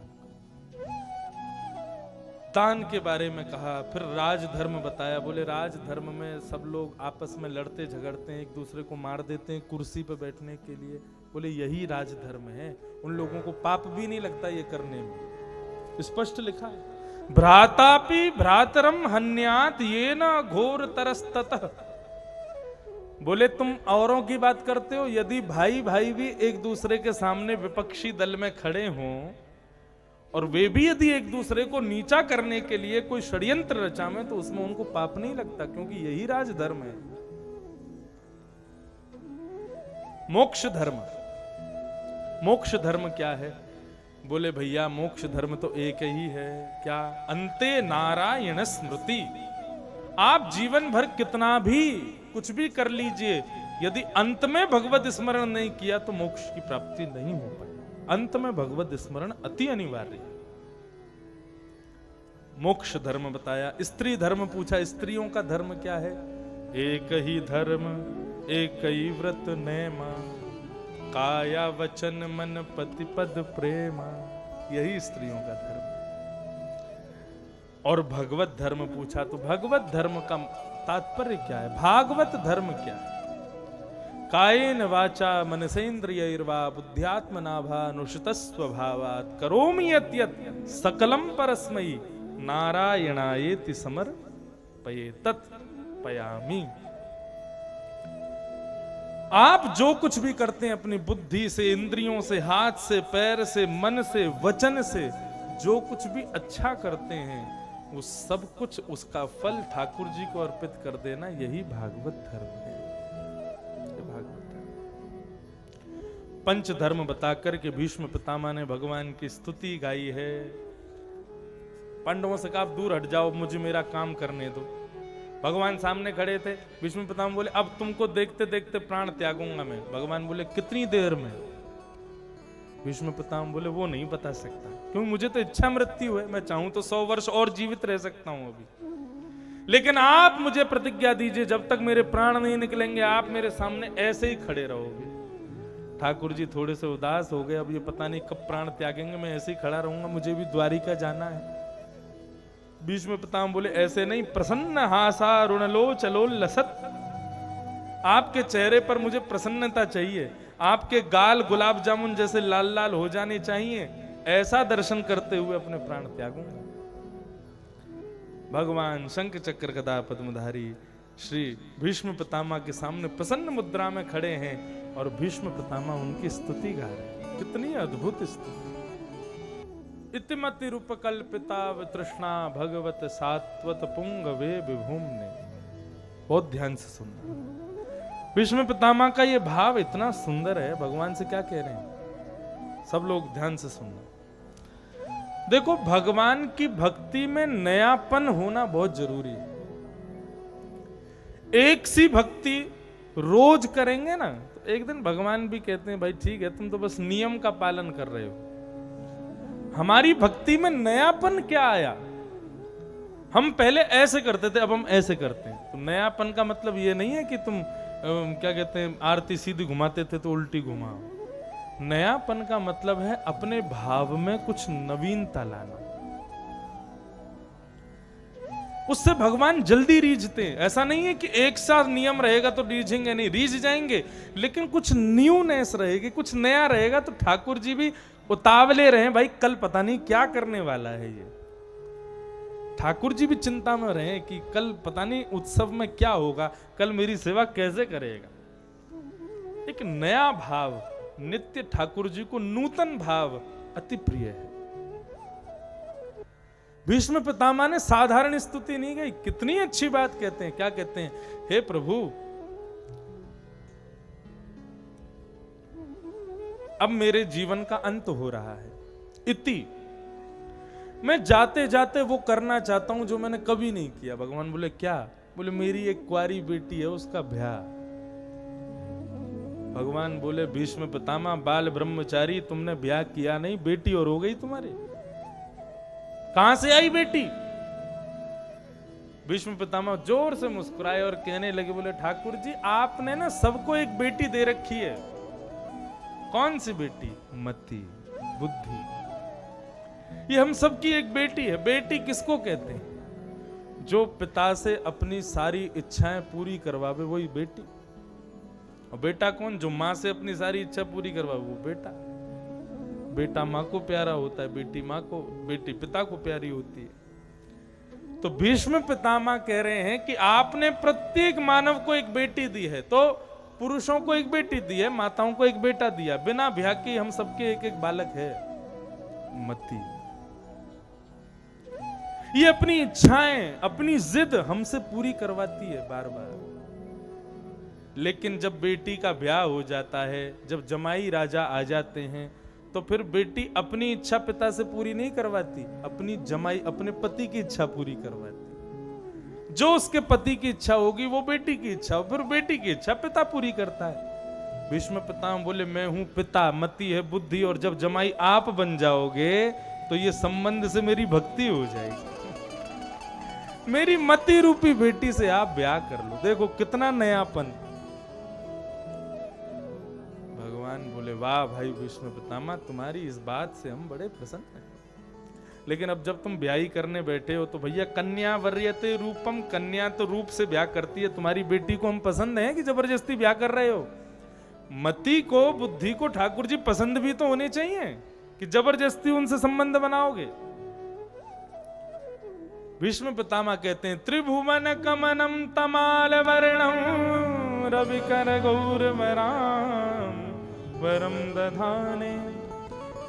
दान के बारे में कहा, फिर राजधर्म बताया। बोले राजधर्म में सब लोग आपस में लड़ते झगड़ते हैं, एक दूसरे को मार देते हैं कुर्सी पर बैठने के लिए। बोले यही राजधर्म है, उन लोगों को पाप भी नहीं लगता ये करने में। स्पष्ट लिखा है, भ्रातापि भ्रातरम हन्यात ये न घोर तरस्ततः। बोले तुम औरों की बात करते हो, यदि भाई भाई भी एक दूसरे के सामने विपक्षी दल में खड़े हों और वे भी यदि एक दूसरे को नीचा करने के लिए कोई षड्यंत्र रचावे, तो उसमें उनको पाप नहीं लगता, क्योंकि यही राजधर्म है। मोक्ष धर्म, मोक्ष धर्म क्या है? बोले भैया मोक्ष धर्म तो एक ही है। क्या? अंते नारायण स्मृति। आप जीवन भर कितना भी कुछ भी कर लीजिए, यदि अंत में भगवत स्मरण नहीं किया तो मोक्ष की प्राप्ति नहीं हो पाई। अंत में भगवत स्मरण अति अनिवार्य है। मोक्ष धर्म बताया। स्त्री धर्म पूछा, स्त्रियों का धर्म क्या है? एक ही धर्म एक ही व्रत नेमा, काया वचन मन पति पद प्रेमा। यही स्त्रियों का धर्म। और भगवत धर्म पूछा, तो भगवत धर्म का तात्पर्य क्या है? भागवत धर्म क्या है? कायेन वाचा मनसेन्द्रियैर्वा बुद्ध्यात्मनाभानुषितः भावात् करोमि यत् यत् सकलम परस्मै नारायणायेति समर्पयेतत् पयामि। आप जो कुछ भी करते हैं अपनी बुद्धि से, इंद्रियों से, हाथ से, पैर से, मन से, वचन से, जो कुछ भी अच्छा करते हैं वो सब कुछ उसका फल ठाकुर जी को अर्पित कर देना, यही भागवत धर्म है। पंच धर्म बताकर के भीष्म पितामह ने भगवान की स्तुति गाई है। पांडवों से कहा आप दूर हट जाओ, मुझे मेरा काम करने दो। भगवान सामने खड़े थे। भीष्म पितामह बोले अब तुमको देखते देखते प्राण त्यागूंगा मैं। भगवान बोले कितनी देर में? भीष्म पितामह बोले वो नहीं बता सकता, क्योंकि मुझे तो इच्छा मृत्यु है, मैं चाहूं तो 100 वर्ष और जीवित रह सकता हूं अभी, लेकिन आप मुझे प्रतिज्ञा दीजिए जब तक मेरे प्राण नहीं निकलेंगे आप मेरे सामने ऐसे ही खड़े रहोगे। ठाकुर जी थोड़े से उदास हो गए, अब ये पता नहीं कब प्राण त्यागेंगे, मैं ऐसे ही खड़ा रहूंगा, मुझे भी द्वारिका जाना है। भीष्म पितामह बोले ऐसे नहीं, प्रसन्न हासा रुणलो चलो लसत। आपके चेहरे पर मुझे प्रसन्नता चाहिए, आपके गाल गुलाब जामुन जैसे लाल लाल हो जाने चाहिए, ऐसा दर्शन करते हुए अपने प्राण त्यागूंगा। भगवान शंख चक्र गदा पद्मधारी श्री भीष्म पितामह के सामने प्रसन्न मुद्रा में खड़े हैं और भीष्म पितामह उनकी स्तुति गा रहे हैं। कितनी अद्भुत स्तुति। इतिमति रूपकल्पिता वितृष्णा भगवत सात्वत पुंगवे विभूम्ने। बहुत ध्यान से सुनना। भीष्म पितामह का ये भाव इतना सुंदर है, भगवान से क्या कह रहे हैं, सब लोग ध्यान से सुनना। देखो भगवान की भक्ति में नयापन होना बहुत जरूरी है। एक सी भक्ति रोज करेंगे ना तो एक दिन भगवान भी कहते हैं भाई ठीक है तुम तो बस नियम का पालन कर रहे हो। हमारी भक्ति में नयापन क्या आया? हम पहले ऐसे करते थे, अब हम ऐसे करते हैं। तो नयापन का मतलब ये नहीं है कि तुम क्या कहते हैं आरती सीधी घुमाते थे तो उल्टी घुमाओ। नयापन का मतलब है अपने भाव में कुछ नवीनता लाना। उससे भगवान जल्दी रीझते हैं। ऐसा नहीं है कि एक साथ नियम रहेगा तो रीझेंगे नहीं, रीझ जाएंगे, लेकिन कुछ न्यूनेस रहेगी, कुछ नया रहेगा तो ठाकुर जी भी उतावले रहे, भाई कल पता नहीं क्या करने वाला है ये। ठाकुर जी भी चिंता में रहे कि कल पता नहीं उत्सव में क्या होगा, कल मेरी सेवा कैसे करेगा। एक नया भाव, नित्य ठाकुर जी को नूतन भाव अति प्रिय है। भीष्म पितामह ने साधारण स्तुति नहीं गई, कितनी अच्छी बात कहते हैं। क्या कहते हैं? हे प्रभु, अब मेरे जीवन का अंत हो रहा है, इति मैं जाते जाते वो करना चाहता हूं जो मैंने कभी नहीं किया। भगवान बोले क्या? बोले मेरी एक कुंवारी बेटी है, उसका ब्याह। भगवान बोले भीष्म पितामह बाल ब्रह्मचारी, तुमने ब्याह किया नहीं, बेटी और हो गई तुम्हारी। कहां से आई बेटी? भीष्म पितामह जोर से मुस्कुराए और कहने लगे, बोले ठाकुर जी आपने ना सबको एक बेटी दे रखी है। कौन सी बेटी? मति, बुद्धि। ये हम सबकी एक बेटी है। बेटी किसको कहते हैं? जो पिता से अपनी सारी इच्छाएं पूरी करवावे, वही बेटी। और बेटा कौन? जो माँ से अपनी सारी इच्छा पूरी करवावे, वो बेटा। बेटा माँ को प्यारा होता है, बेटी माँ को, बेटी पिता को प्यारी होती है। तो भीष्म पितामह कह रहे हैं कि आपने प्रत्येक मानव को एक बेटी दी है, तो पुरुषों को एक बेटी दी है, माताओं को एक बेटा दिया, बिना ब्याह के हम सबके एक एक बालक है। मति, ये अपनी इच्छाएं, अपनी जिद हमसे पूरी करवाती है बार बार। लेकिन जब बेटी का ब्याह हो जाता है, जब जमाई राजा आ जाते हैं, तो फिर बेटी अपनी इच्छा पिता से पूरी नहीं करवाती, अपनी जमाई, अपने पति की इच्छा पूरी करवाती। जो उसके पति की इच्छा होगी वो बेटी की इच्छा, फिर बेटी की इच्छा पिता पूरी करता है। भीष्म पितामह बोले मैं हूं पिता, मति है बुद्धि, और जब जमाई आप बन जाओगे तो ये संबंध से मेरी भक्ति हो जाएगी। मेरी मति रूपी बेटी से आप ब्याह कर लो। देखो कितना नयापन। भगवान बोले वाह भाई भीष्म पितामह, तुम्हारी इस बात से हम बड़े प्रसन्न हैं। लेकिन अब जब तुम ब्याह करने बैठे हो तो भैया कन्या वर्यते रूपम, कन्या तो रूप से ब्याह करती है। तुम्हारी बेटी को हम पसंद है कि जबरदस्ती ब्याह कर रहे हो? मति को, बुद्धि को ठाकुर जी पसंद भी तो होने चाहिए कि जबरदस्ती उनसे संबंध बनाओगे। भीष्म पितामह कहते हैं त्रिभुवन कमनम तमाल वर्णम रविकर गौरवराम वरम दधाने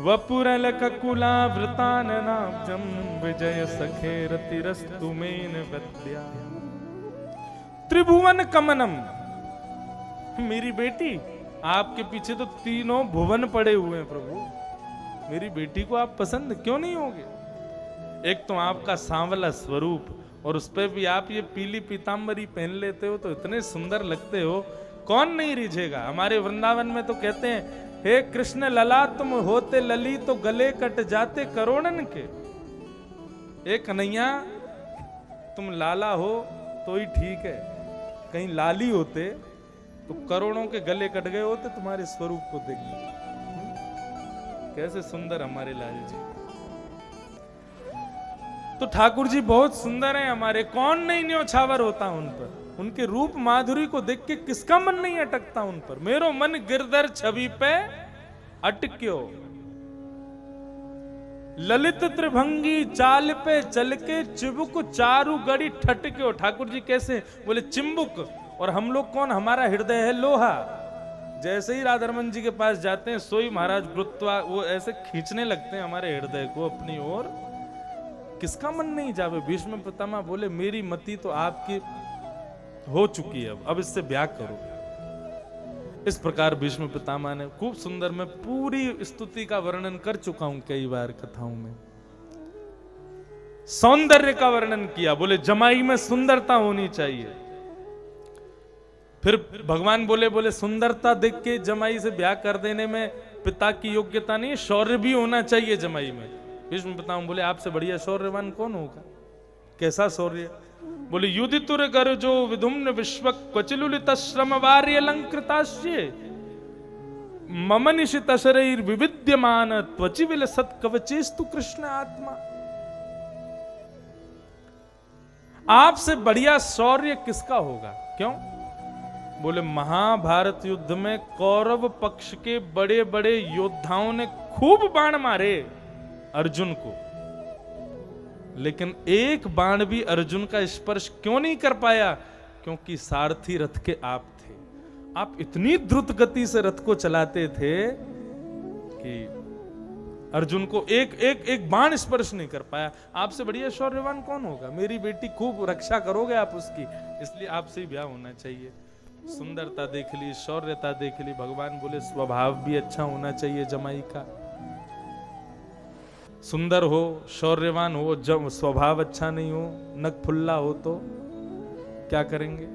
वपुरल ककुलावृताननाब्जम विजय सखे रतिरस्तु मेन विद्या। त्रिभुवन कमनम, मेरी बेटी, आपके पीछे तो तीनों भुवन पड़े हुए हैं प्रभु, मेरी बेटी को आप पसंद क्यों नहीं होगे? एक तो आपका सांवला स्वरूप, और उस पर भी आप ये पीली पीतांबरी पहन लेते हो तो इतने सुंदर लगते हो, कौन नहीं रिझेगा। हमारे वृंदावन में तो कहते हैं हे कृष्ण लला तुम होते लली तो गले कट जाते करोड़न के। ए कन्हैया तुम लाला हो तो ही ठीक है, कहीं लाली होते तो करोड़ों के गले कट गए होते तुम्हारे स्वरूप को देखकर। कैसे सुंदर हमारे लाल जी। तो ठाकुर जी बहुत सुंदर हैं हमारे, कौन नहीं न्योछावर होता उन पर। उनके रूप माधुरी को देख के किसका मन नहीं अटकता उन पर। मेरो मन गिरधर छवि पे अटक्यो, ललित त्रिभंगी चाल पे चल के चिबुक चारू गड़ी ठटक्यो। ठाकुर जी कैसे? बोले चिंबुक, और हम लोग कौन? हमारा हृदय है लोहा। जैसे ही राधारमन जी के पास जाते हैं सोई महाराज गुरुत्वा वो ऐसे खींचने लगते हैं हमारे हृदय को अपनी ओर। किसका मन नहीं जावे? भीष्म पितामह बोले मेरी मति तो आपकी हो चुकी है, अब इससे ब्याह करो। इस प्रकार भीष्म पितामह ने खूब सुंदर, मैं पूरी स्तुति का वर्णन कर चुका हूं कई बार कथाओं में, सौंदर्य का वर्णन किया। बोले जमाई में सुंदरता होनी चाहिए। फिर भगवान बोले सुंदरता देख के जमाई से ब्याह कर देने में पिता की योग्यता नहीं, शौर्य भी होना चाहिए जमाई में। भीष्म पितामह बोले आपसे बढ़िया शौर्यवान कौन होगा? कैसा शौर्य? बोले युधितुर कर जो विधुम्न विश्व क्वचिलुलित श्रम वार्य अलंकृताश्य मम निशित शरीर विविद्यमान त्वचि विलसत कवचेस्तु कृष्ण आत्मा। आपसे बढ़िया शौर्य किसका होगा? क्यों? बोले महाभारत युद्ध में कौरव पक्ष के बड़े बड़े योद्धाओं ने खूब बाण मारे अर्जुन को, लेकिन एक बाण भी अर्जुन का स्पर्श क्यों नहीं कर पाया? क्योंकि सारथी रथ के आप थे। आप इतनी द्रुत गति से रथ को चलाते थे कि अर्जुन को एक बाण स्पर्श नहीं कर पाया। आपसे बढ़िया शौर्यवान कौन होगा? मेरी बेटी खूब रक्षा करोगे आप उसकी, इसलिए आपसे ही ब्याह होना चाहिए। सुंदरता देख ली, शौर्यता देख ली, भगवान बोले स्वभाव भी अच्छा होना चाहिए जमाई का। सुंदर हो, शौर्यवान हो, जब स्वभाव अच्छा नहीं हो, नक फुल्ला हो तो क्या करेंगे?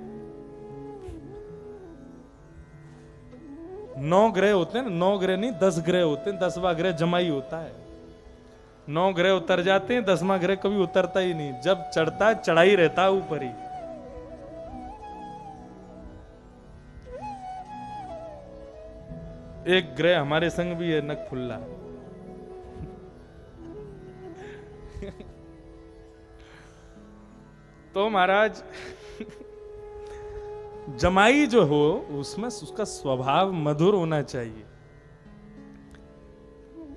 9 ग्रह होते हैं, 9 ग्रह नहीं 10 ग्रह होते हैं, 10वां ग्रह जमाई होता है। 9 ग्रह उतर जाते हैं, 10वां ग्रह कभी उतरता ही नहीं, जब चढ़ता है चढ़ाई रहता है ऊपर ही। एक ग्रह हमारे संग भी है, नक फुल्ला। तो महाराज जमाई जो हो उसमें उसका स्वभाव मधुर होना चाहिए।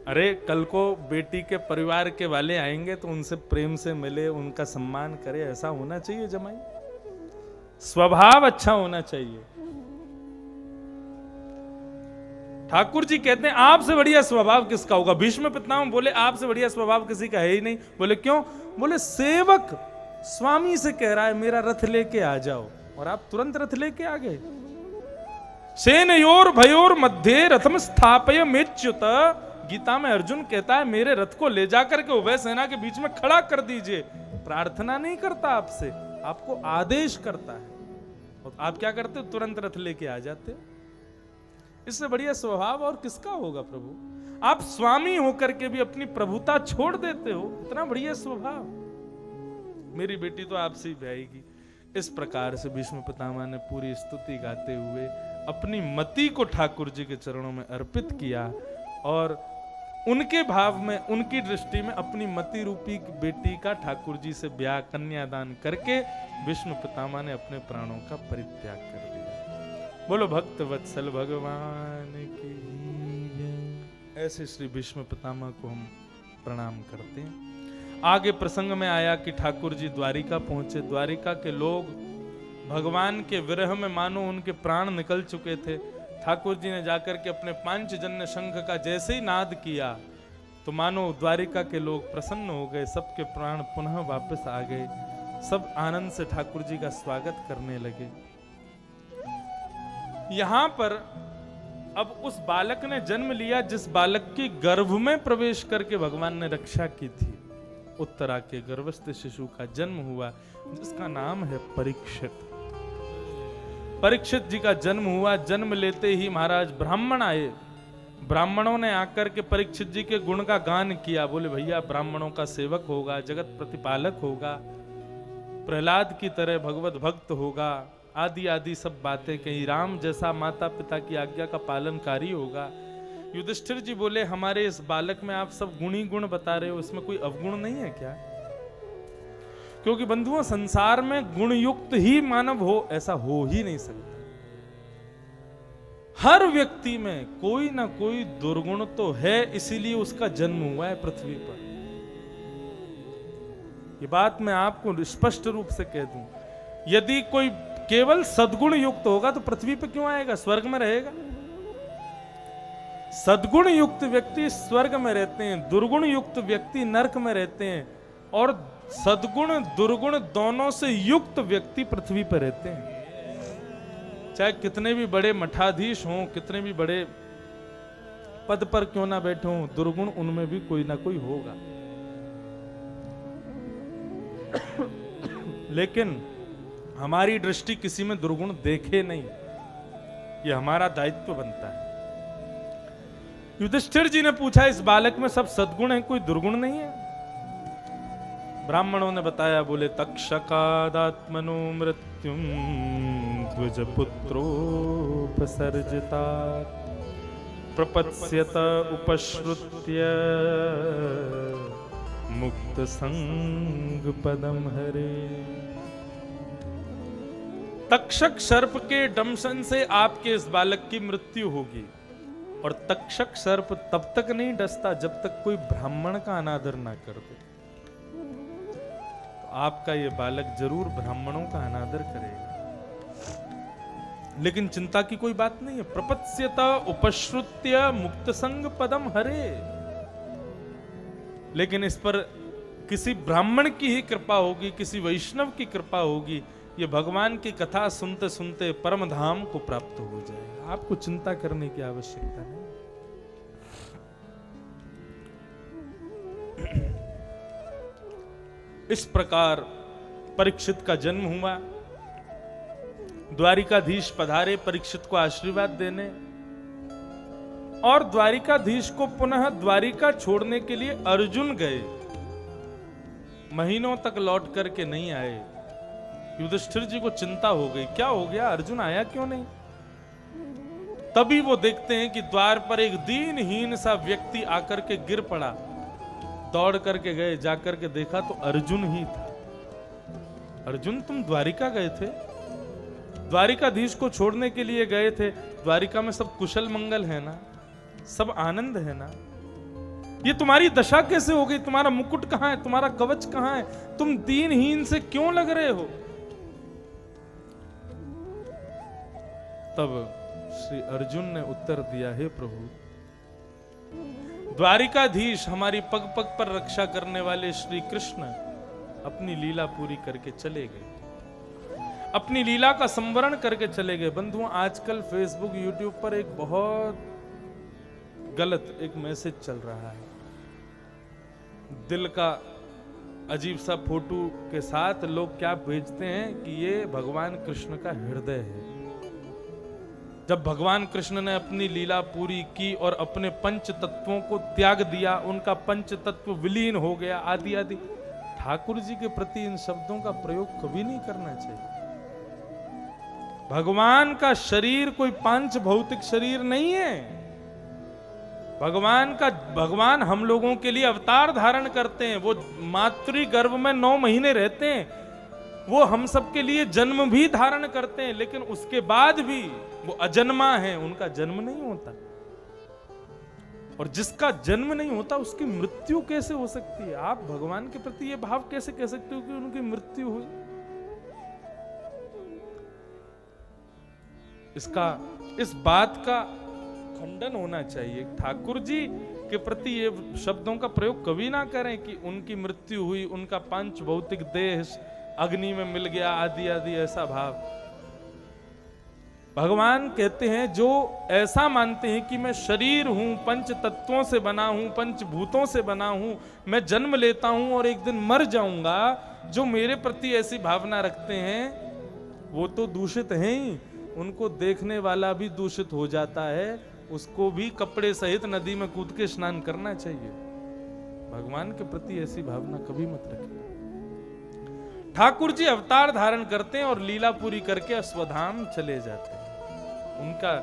अरे कल को बेटी के परिवार के वाले आएंगे तो उनसे प्रेम से मिले, उनका सम्मान करे, ऐसा होना चाहिए जमाई। स्वभाव अच्छा होना चाहिए। ठाकुर जी कहते हैं आपसे बढ़िया स्वभाव किसका होगा? भीष्म पितामह बोले आपसे बढ़िया स्वभाव किसी का है ही नहीं। बोले क्यों? बोले सेवक स्वामी से कह रहा है मेरा रथ लेके आ जाओ, और आप तुरंत रथ लेके आ गए। सेनयोर भयोर मध्य रथम स्थापय मेच्युत, गीता में अर्जुन कहता है मेरे रथ को ले जाकर के उभय सेना के बीच में खड़ा कर दीजिए। प्रार्थना नहीं करता आपसे, आपको आदेश करता है, और आप क्या करते हो? तुरंत रथ लेके आ जाते। इससे बढ़िया स्वभाव और किसका होगा प्रभु? आप स्वामी होकर के भी अपनी प्रभुता छोड़ देते हो, इतना बढ़िया स्वभाव। मेरी बेटी तो आपसे ही ब्याहेगी। इस प्रकार से भीष्म पितामह ने पूरी स्तुति गाते हुए अपनी मति को ठाकुर जी के चरणों में अर्पित किया, और उनके भाव में, उनकी दृष्टि में अपनी मति रूपी बेटी का ठाकुर जी से ब्याह कन्यादान करके भीष्म पितामह ने अपने प्राणों का परित्याग कर दिया। बोलो भक्त वत्सल भगवान की जय। ऐसे श्री भीष्म पितामह को हम प्रणाम करते हैं। आगे प्रसंग में आया कि ठाकुर जी द्वारिका पहुंचे। द्वारिका के लोग भगवान के विरह में मानो उनके प्राण निकल चुके थे। ठाकुर जी ने जाकर के अपने पांचजन्य शंख का जैसे ही नाद किया तो मानो द्वारिका के लोग प्रसन्न हो गए, सबके प्राण पुनः वापस आ गए। सब आनंद से ठाकुर जी का स्वागत करने लगे। यहां पर अब उस बालक ने जन्म लिया जिस बालक के गर्भ में प्रवेश करके भगवान ने रक्षा की थी। उत्तरा के गर्भस्थ शिशु का जन्म हुआ जिसका नाम है परीक्षित। परीक्षित जी का जन्म हुआ। जन्म लेते ही महाराज ब्राह्मण आए। ब्राह्मणों ने आकर के परीक्षित जी के गुण का गान किया। बोले भैया ब्राह्मणों का सेवक होगा, जगत प्रतिपालक होगा, प्रहलाद की तरह भगवत भक्त होगा, आदि आदि सब बातें कही। राम जैसा माता पिता की आज्ञा का पालनकारी होगा। युधिष्ठिर जी बोले हमारे इस बालक में आप सब गुण ही गुण बता रहे हो, इसमें कोई अवगुण नहीं है क्या? क्योंकि बंधुओं संसार में गुण युक्त ही मानव हो ऐसा हो ही नहीं सकता। हर व्यक्ति में कोई ना कोई दुर्गुण तो है, इसीलिए उसका जन्म हुआ है पृथ्वी पर। ये बात मैं आपको स्पष्ट रूप से कह दूं। यदि कोई केवल सद्गुण युक्त होगा तो पृथ्वी पर क्यों आएगा? स्वर्ग में रहेगा। सद्गुण युक्त व्यक्ति स्वर्ग में रहते हैं, दुर्गुण युक्त व्यक्ति नरक में रहते हैं, और सद्गुण दुर्गुण दोनों से युक्त व्यक्ति पृथ्वी पर रहते हैं। चाहे कितने भी बड़े मठाधीश हों, कितने भी बड़े पद पर क्यों ना बैठे हों, दुर्गुण उनमें भी कोई ना कोई होगा। लेकिन हमारी दृष्टि किसी में दुर्गुण देखे नहीं, ये हमारा दायित्व बनता है। युधिष्ठिर जी ने पूछा इस बालक में सब सद्गुण है, कोई दुर्गुण नहीं है? ब्राह्मणों ने बताया। बोले तक्षकादात्मनो मृत्युम द्विज पुत्रोपसर्जिता प्रपत्स्यत उपश्रुत्य मुक्त संग पदम हरे। तक्षक सर्प के दंशन से आपके इस बालक की मृत्यु होगी। और तक्षक सर्प तब तक नहीं डसता जब तक कोई ब्राह्मण का अनादर ना कर दे। तो आपका ये बालक जरूर ब्राह्मणों का अनादर करेगा। लेकिन चिंता की कोई बात नहीं है। प्रपत्स्यत उपश्रुत्य मुक्त संग पदम हरे। लेकिन इस पर किसी ब्राह्मण की ही कृपा होगी, किसी वैष्णव की कृपा होगी, ये भगवान की कथा सुनते सुनते परम धाम को प्राप्त हो जाएगा। आपको चिंता करने की आवश्यकता नहीं। इस प्रकार परीक्षित का जन्म हुआ। द्वारिकाधीश पधारे परीक्षित को आशीर्वाद देने, और द्वारिकाधीश को पुनः द्वारिका छोड़ने के लिए अर्जुन गए। महीनों तक लौट करके नहीं आए। युधिष्ठिर जी को चिंता हो गई, क्या हो गया, अर्जुन आया क्यों नहीं। तभी वो देखते हैं कि द्वार पर एक दीनहीन सा व्यक्ति आकर के गिर पड़ा। दौड़ करके गए, जाकर के देखा तो अर्जुन ही था। अर्जुन, तुम द्वारिका गए थे, द्वारिकाधीश को छोड़ने के लिए गए थे। द्वारिका में सब कुशल मंगल है ना, सब आनंद है ना, ये तुम्हारी दशा कैसे हो गई, तुम्हारा मुकुट कहां है, तुम्हारा कवच कहां है, तुम दीनहीन से क्यों लग रहे हो। तब श्री अर्जुन ने उत्तर दिया, हे प्रभु, द्वारिकाधीश हमारी पग पग पर रक्षा करने वाले श्री कृष्ण अपनी लीला पूरी करके चले गए, अपनी लीला का संवरण करके चले गए। बंधुओं, आजकल फेसबुक यूट्यूब पर एक बहुत गलत एक मैसेज चल रहा है। दिल का अजीब सा फोटो के साथ लोग क्या भेजते हैं कि ये भगवान कृष्ण का हृदय है। जब भगवान कृष्ण ने अपनी लीला पूरी की और अपने पंच तत्वों को त्याग दिया, उनका पंच तत्व विलीन हो गया, आदि आदि, ठाकुर जी के प्रति इन शब्दों का प्रयोग कभी नहीं करना चाहिए। भगवान का शरीर कोई पांच भौतिक शरीर नहीं है। भगवान हम लोगों के लिए अवतार धारण करते हैं। वो मातृ गर्भ में 9 महीने रहते हैं, वो हम सब के लिए जन्म भी धारण करते हैं, लेकिन उसके बाद भी वो अजन्मा है, उनका जन्म नहीं होता। और जिसका जन्म नहीं होता उसकी मृत्यु कैसे हो सकती है। आप भगवान के प्रति ये भाव कैसे कह सकते हो कि उनकी मृत्यु हुई। इस बात का खंडन होना चाहिए। ठाकुर जी के प्रति ये शब्दों का प्रयोग कभी ना करें कि उनकी मृत्यु हुई, उनका पंच भौतिक देह अग्नि में मिल गया, आदि आदि, ऐसा भाव। भगवान कहते हैं जो ऐसा मानते हैं कि मैं शरीर हूं, पंच तत्वों से बना हूं, पंचभूतों से बना हूं, मैं जन्म लेता हूं और एक दिन मर जाऊंगा, जो मेरे प्रति ऐसी भावना रखते हैं वो तो दूषित हैं ही, उनको देखने वाला भी दूषित हो जाता है, उसको भी कपड़े सहित नदी में कूद के स्नान करना चाहिए। भगवान के प्रति ऐसी भावना कभी मत रखिए। ठाकुर जी अवतार धारण करते हैं और लीला पूरी करके स्वधाम चले जाते हैं। उनका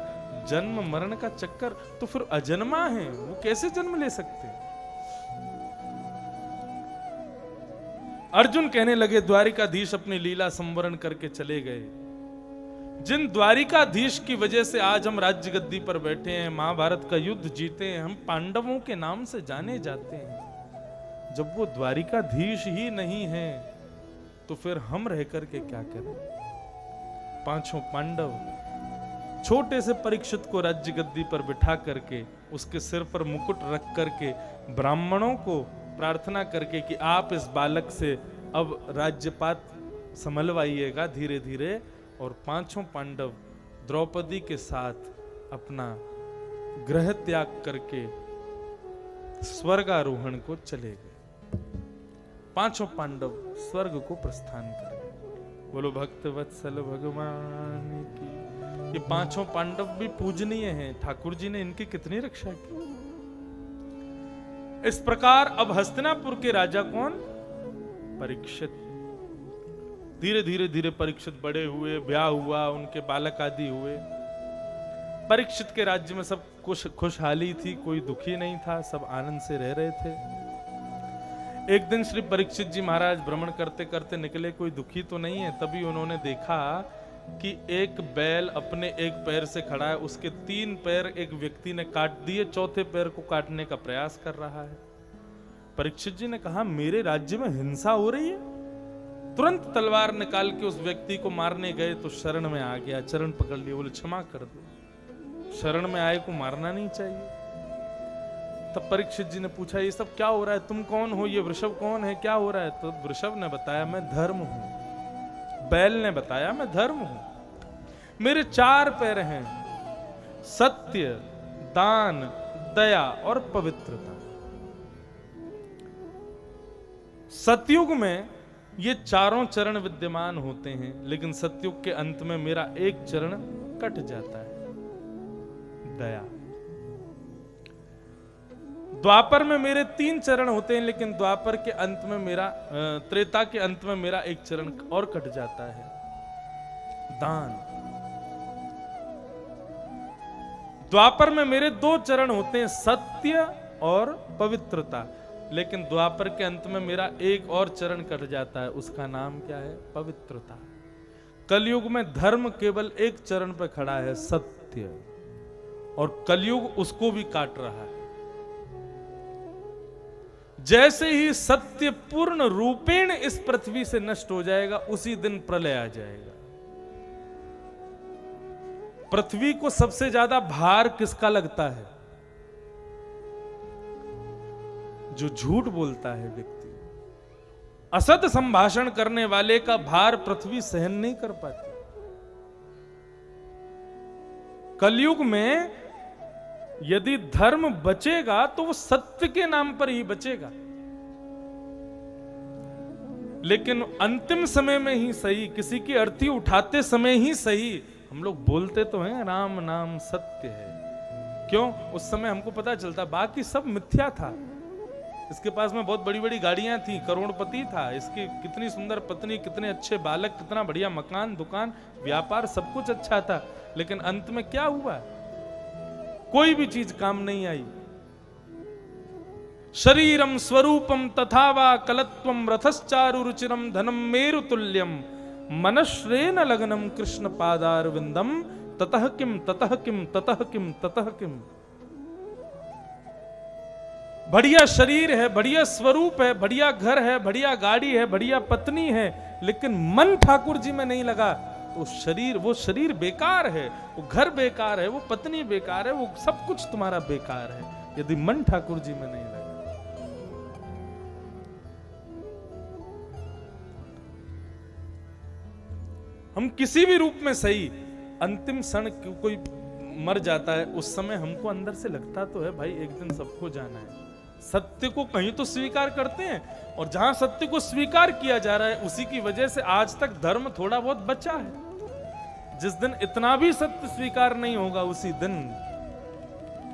जन्म मरण का चक्कर तो फिर अजन्मा है, वो कैसे जन्म ले सकते हैं। अर्जुन कहने लगे, द्वारिकाधीश अपनी लीला संवरण करके चले गए। जिन द्वारिकाधीश की वजह से आज हम राज्य गद्दी पर बैठे हैं, महाभारत का युद्ध जीते हैं, हम पांडवों के नाम से जाने जाते हैं, जब वो द्वारिकाधीश ही नहीं है तो फिर हम रह करके क्या करें। पांचों पांडव छोटे से परीक्षित को राज्य गद्दी पर बिठा करके, उसके सिर पर मुकुट रख करके, ब्राह्मणों को प्रार्थना करके कि आप इस बालक से अब राज्यपात संभलवाइएगा धीरे धीरे, और पांचों पांडव द्रौपदी के साथ अपना गृह त्याग करके स्वर्गारोहण को चले गए। पांचों पांडव स्वर्ग को प्रस्थान कर गए। बोलो भक्त वत्सल भगवान की। ये पांचों पांडव भी पूजनीय हैं, ठाकुर जी ने इनकी कितनी रक्षा की। इस प्रकार अब हस्तिनापुर के राजा कौन? परीक्षित। धीरे धीरे धीरे परीक्षित बड़े हुए, ब्याह हुआ, उनके बालक आदि हुए। परीक्षित के राज्य में सब खुशहाली थी, कोई दुखी नहीं था, सब आनंद से रह रहे थे। एक दिन श्री परीक्षित जी महाराज भ्रमण करते करते निकले, कोई दुखी तो नहीं है। तभी उन्होंने देखा कि एक बैल अपने एक पैर से खड़ा है, उसके 3 पैर एक व्यक्ति ने काट दिए, चौथे पैर को काटने का प्रयास कर रहा है। परीक्षित जी ने कहा, मेरे राज्य में हिंसा हो रही है। तुरंत तलवार निकाल के उस व्यक्ति को मारने गए तो शरण में आ गया, चरण पकड़ लिए, बोले क्षमा कर दो, शरण में आए को मारना नहीं चाहिए। तब परीक्षित जी ने पूछा, ये सब क्या हो रहा है, तुम कौन हो, ये वृषभ कौन है, क्या हो रहा है? तो वृषभ ने बताया, मैं धर्म हूं। बैल ने बताया, मैं धर्म हूं, मेरे 4 पैर हैं, सत्य, दान, दया और पवित्रता। सतयुग में ये चारों चरण विद्यमान होते हैं, लेकिन सतयुग के अंत में मेरा एक चरण कट जाता है, दया। द्वापर में मेरे 3 चरण होते हैं, लेकिन द्वापर के अंत में मेरा त्रेता के अंत में मेरा एक चरण और कट जाता है, दान। द्वापर में मेरे 2 चरण होते हैं, सत्य और पवित्रता, लेकिन द्वापर के अंत में मेरा एक और चरण कट जाता है, उसका नाम क्या है? पवित्रता। कलयुग में धर्म केवल एक चरण पर खड़ा है, सत्य, और कलयुग उसको भी काट रहा है। जैसे ही सत्य पूर्ण रूपेण इस पृथ्वी से नष्ट हो जाएगा, उसी दिन प्रलय आ जाएगा। पृथ्वी को सबसे ज्यादा भार किसका लगता है? जो झूठ बोलता है व्यक्ति। असत संभाषण करने वाले का भार पृथ्वी सहन नहीं कर पाती। कलयुग में यदि धर्म बचेगा तो वो सत्य के नाम पर ही बचेगा, लेकिन अंतिम समय में ही सही, किसी की अर्थी उठाते समय ही सही, हम लोग बोलते तो हैं राम नाम सत्य है। क्यों? उस समय हमको पता चलता, बाकी सब मिथ्या था। इसके पास में बहुत बड़ी बड़ी गाड़ियां थी, करोड़पति था, इसकी कितनी सुंदर पत्नी, कितने अच्छे बालक, कितना बढ़िया मकान, दुकान, व्यापार, सब कुछ अच्छा था, लेकिन अंत में क्या हुआ? कोई भी चीज काम नहीं आई। शरीरम स्वरूपम तथा वा कलत्वम रथश्चारु रुचिरम धनम मेरु तुल्यम मनश्रेन लगनम कृष्ण पादार विंदम ततः किम ततः किम ततः किम ततः किम। बढ़िया शरीर है, बढ़िया स्वरूप है, बढ़िया घर है, बढ़िया गाड़ी है, बढ़िया पत्नी है, लेकिन मन ठाकुर जी में नहीं लगा तो वो शरीर बेकार है, वो घर बेकार है, वो पत्नी बेकार है, वो सब कुछ तुम्हारा बेकार है, यदि मन ठाकुर जी में नहीं लगा। हम किसी भी रूप में सही, अंतिम क्षण कोई मर जाता है, उस समय हमको अंदर से लगता तो है भाई एक दिन सबको जाना है। सत्य को कहीं तो स्वीकार करते हैं, और जहां सत्य को स्वीकार किया जा रहा है उसी की वजह से आज तक धर्म थोड़ा बहुत बचा है। जिस दिन इतना भी सत्य स्वीकार नहीं होगा, उसी दिन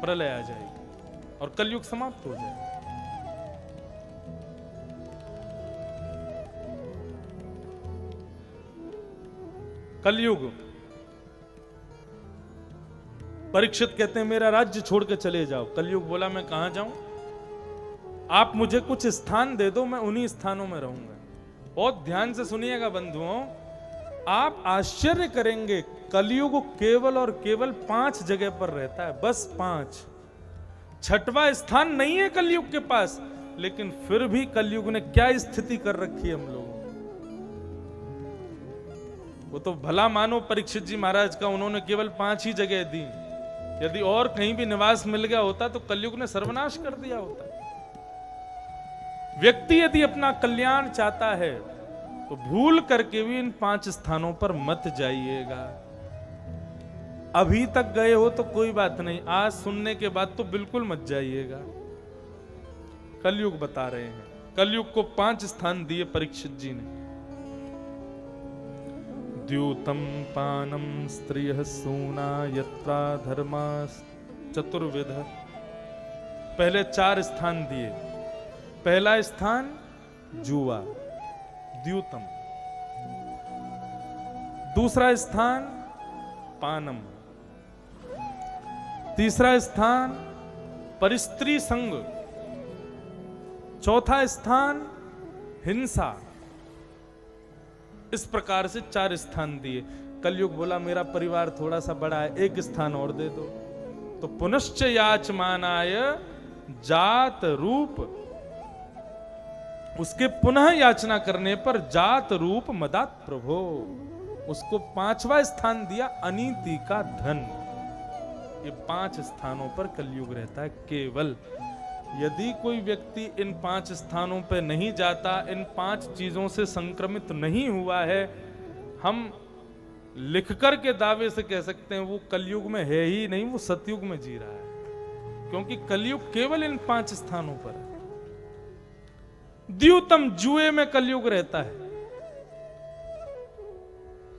प्रलय आ जाएगी और कलयुग समाप्त हो जाएगा। कलयुग। परीक्षित कहते हैं मेरा राज्य छोड़ के चले जाओ। कलयुग बोला मैं कहां जाऊं? आप मुझे कुछ स्थान दे दो, मैं उन्हीं स्थानों में रहूंगा। बहुत ध्यान से सुनिएगा बंधुओं, आप आश्चर्य करेंगे, कलयुग केवल और केवल 5 जगह पर रहता है, बस 5। 6वां स्थान नहीं है कलयुग के पास, लेकिन फिर भी कलयुग ने क्या स्थिति कर रखी है हम लोगों। वो तो भला मानो परीक्षित जी महाराज का, उन्होंने केवल 5 ही जगह दी। यदि और कहीं भी निवास मिल गया होता तो कलयुग ने सर्वनाश कर दिया होता। व्यक्ति यदि अपना कल्याण चाहता है तो भूल करके भी इन 5 स्थानों पर मत जाइएगा। अभी तक गए हो तो कोई बात नहीं, आज सुनने के बाद तो बिल्कुल मत जाइएगा। कलयुग बता रहे हैं, कलयुग को 5 स्थान दिए परीक्षित जी ने। द्यूतम पानम स्त्रियः सूना यत्रा धर्मा चतुर्विध। पहले 4 स्थान दिए। पहला स्थान जुआ, द्यूतम। दूसरा स्थान पानम। तीसरा स्थान परिस्त्री संग। चौथा स्थान हिंसा। इस प्रकार से 4 स्थान दिए। कलयुग बोला मेरा परिवार थोड़ा सा बड़ा है, एक स्थान और दे दो। तो पुनश्च याचमानाय जात रूप, उसके पुनः याचना करने पर जात रूप मदात प्रभो, उसको 5वां स्थान दिया अनीति का धन। ये 5 स्थानों पर कलयुग रहता है केवल। यदि कोई व्यक्ति इन 5 स्थानों पर नहीं जाता, इन 5 चीजों से संक्रमित नहीं हुआ है, हम लिख कर के दावे से कह सकते हैं वो कलयुग में है ही नहीं, वो सतयुग में जी रहा है। क्योंकि कलयुग केवल इन 5 स्थानों पर है। द्यूतम, जुए में कलयुग रहता है।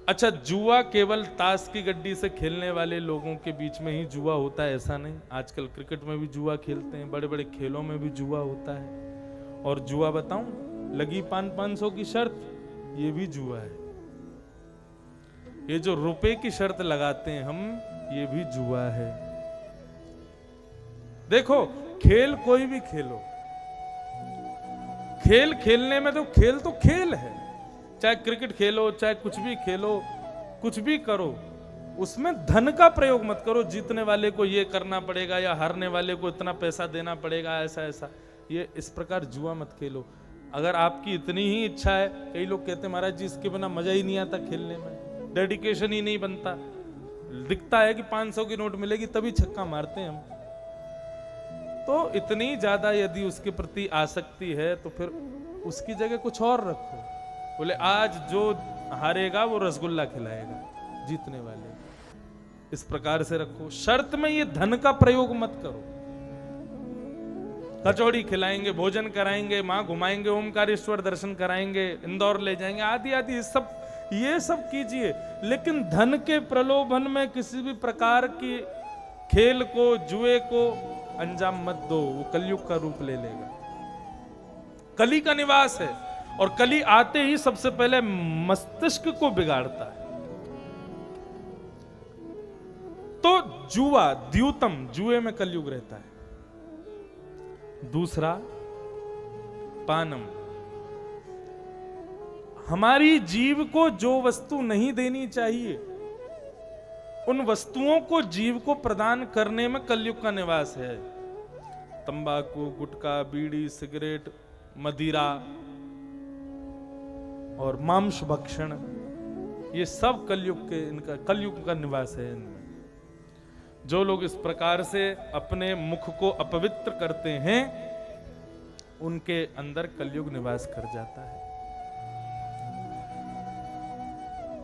अच्छा, जुआ केवल ताश की गड्डी से खेलने वाले लोगों के बीच में ही जुआ होता है ऐसा नहीं। आजकल क्रिकेट में भी जुआ खेलते हैं, बड़े बड़े खेलों में भी जुआ होता है। और जुआ बताऊं, लगी 500 की शर्त, ये भी जुआ है। ये जो रुपए की शर्त लगाते हैं हम, ये भी जुआ है। देखो, खेल कोई भी खेलो, खेल खेलने में तो खेल है। चाहे क्रिकेट खेलो, चाहे कुछ भी खेलो, कुछ भी करो, उसमें धन का प्रयोग मत करो। जीतने वाले को ये करना पड़ेगा या हारने वाले को इतना पैसा देना पड़ेगा, ऐसा ऐसा, ये इस प्रकार जुआ मत खेलो। अगर आपकी इतनी ही इच्छा है, कई लोग कहते हैं महाराज जी इसके बिना मजा ही नहीं आता खेलने में, डेडिकेशन ही नहीं बनता। दिखता है कि 500 की नोट मिलेगी तभी छक्का मारते हैं हम। तो इतनी ज्यादा यदि उसके प्रति आसक्ति है तो फिर उसकी जगह कुछ और रखो। बोले आज जो हारेगा वो रसगुल्ला खिलाएगा जीतने वाले, इस प्रकार से रखो। शर्त में ये धन का प्रयोग मत करो। कचौड़ी खिलाएंगे, भोजन कराएंगे, मां घुमाएंगे, ओमकारेश्वर दर्शन कराएंगे, इंदौर ले जाएंगे, आदि आदि ये सब कीजिए, लेकिन धन के प्रलोभन में किसी भी प्रकार की खेल को, जुए को अंजाम मत दो। वो कलयुग का रूप ले लेगा। कली का निवास है और कली आते ही सबसे पहले मस्तिष्क को बिगाड़ता है। तो जुआ, द्यूतम, जुए में कलयुग रहता है। दूसरा पानम, हमारी जीव को जो वस्तु नहीं देनी चाहिए उन वस्तुओं को जीव को प्रदान करने में कलयुग का निवास है। तंबाकू, गुटखा, बीड़ी, सिगरेट, मदिरा और मांस भक्षण, ये सब कलयुग का निवास है इनमें। जो लोग इस प्रकार से अपने मुख को अपवित्र करते हैं उनके अंदर कलयुग निवास कर जाता है।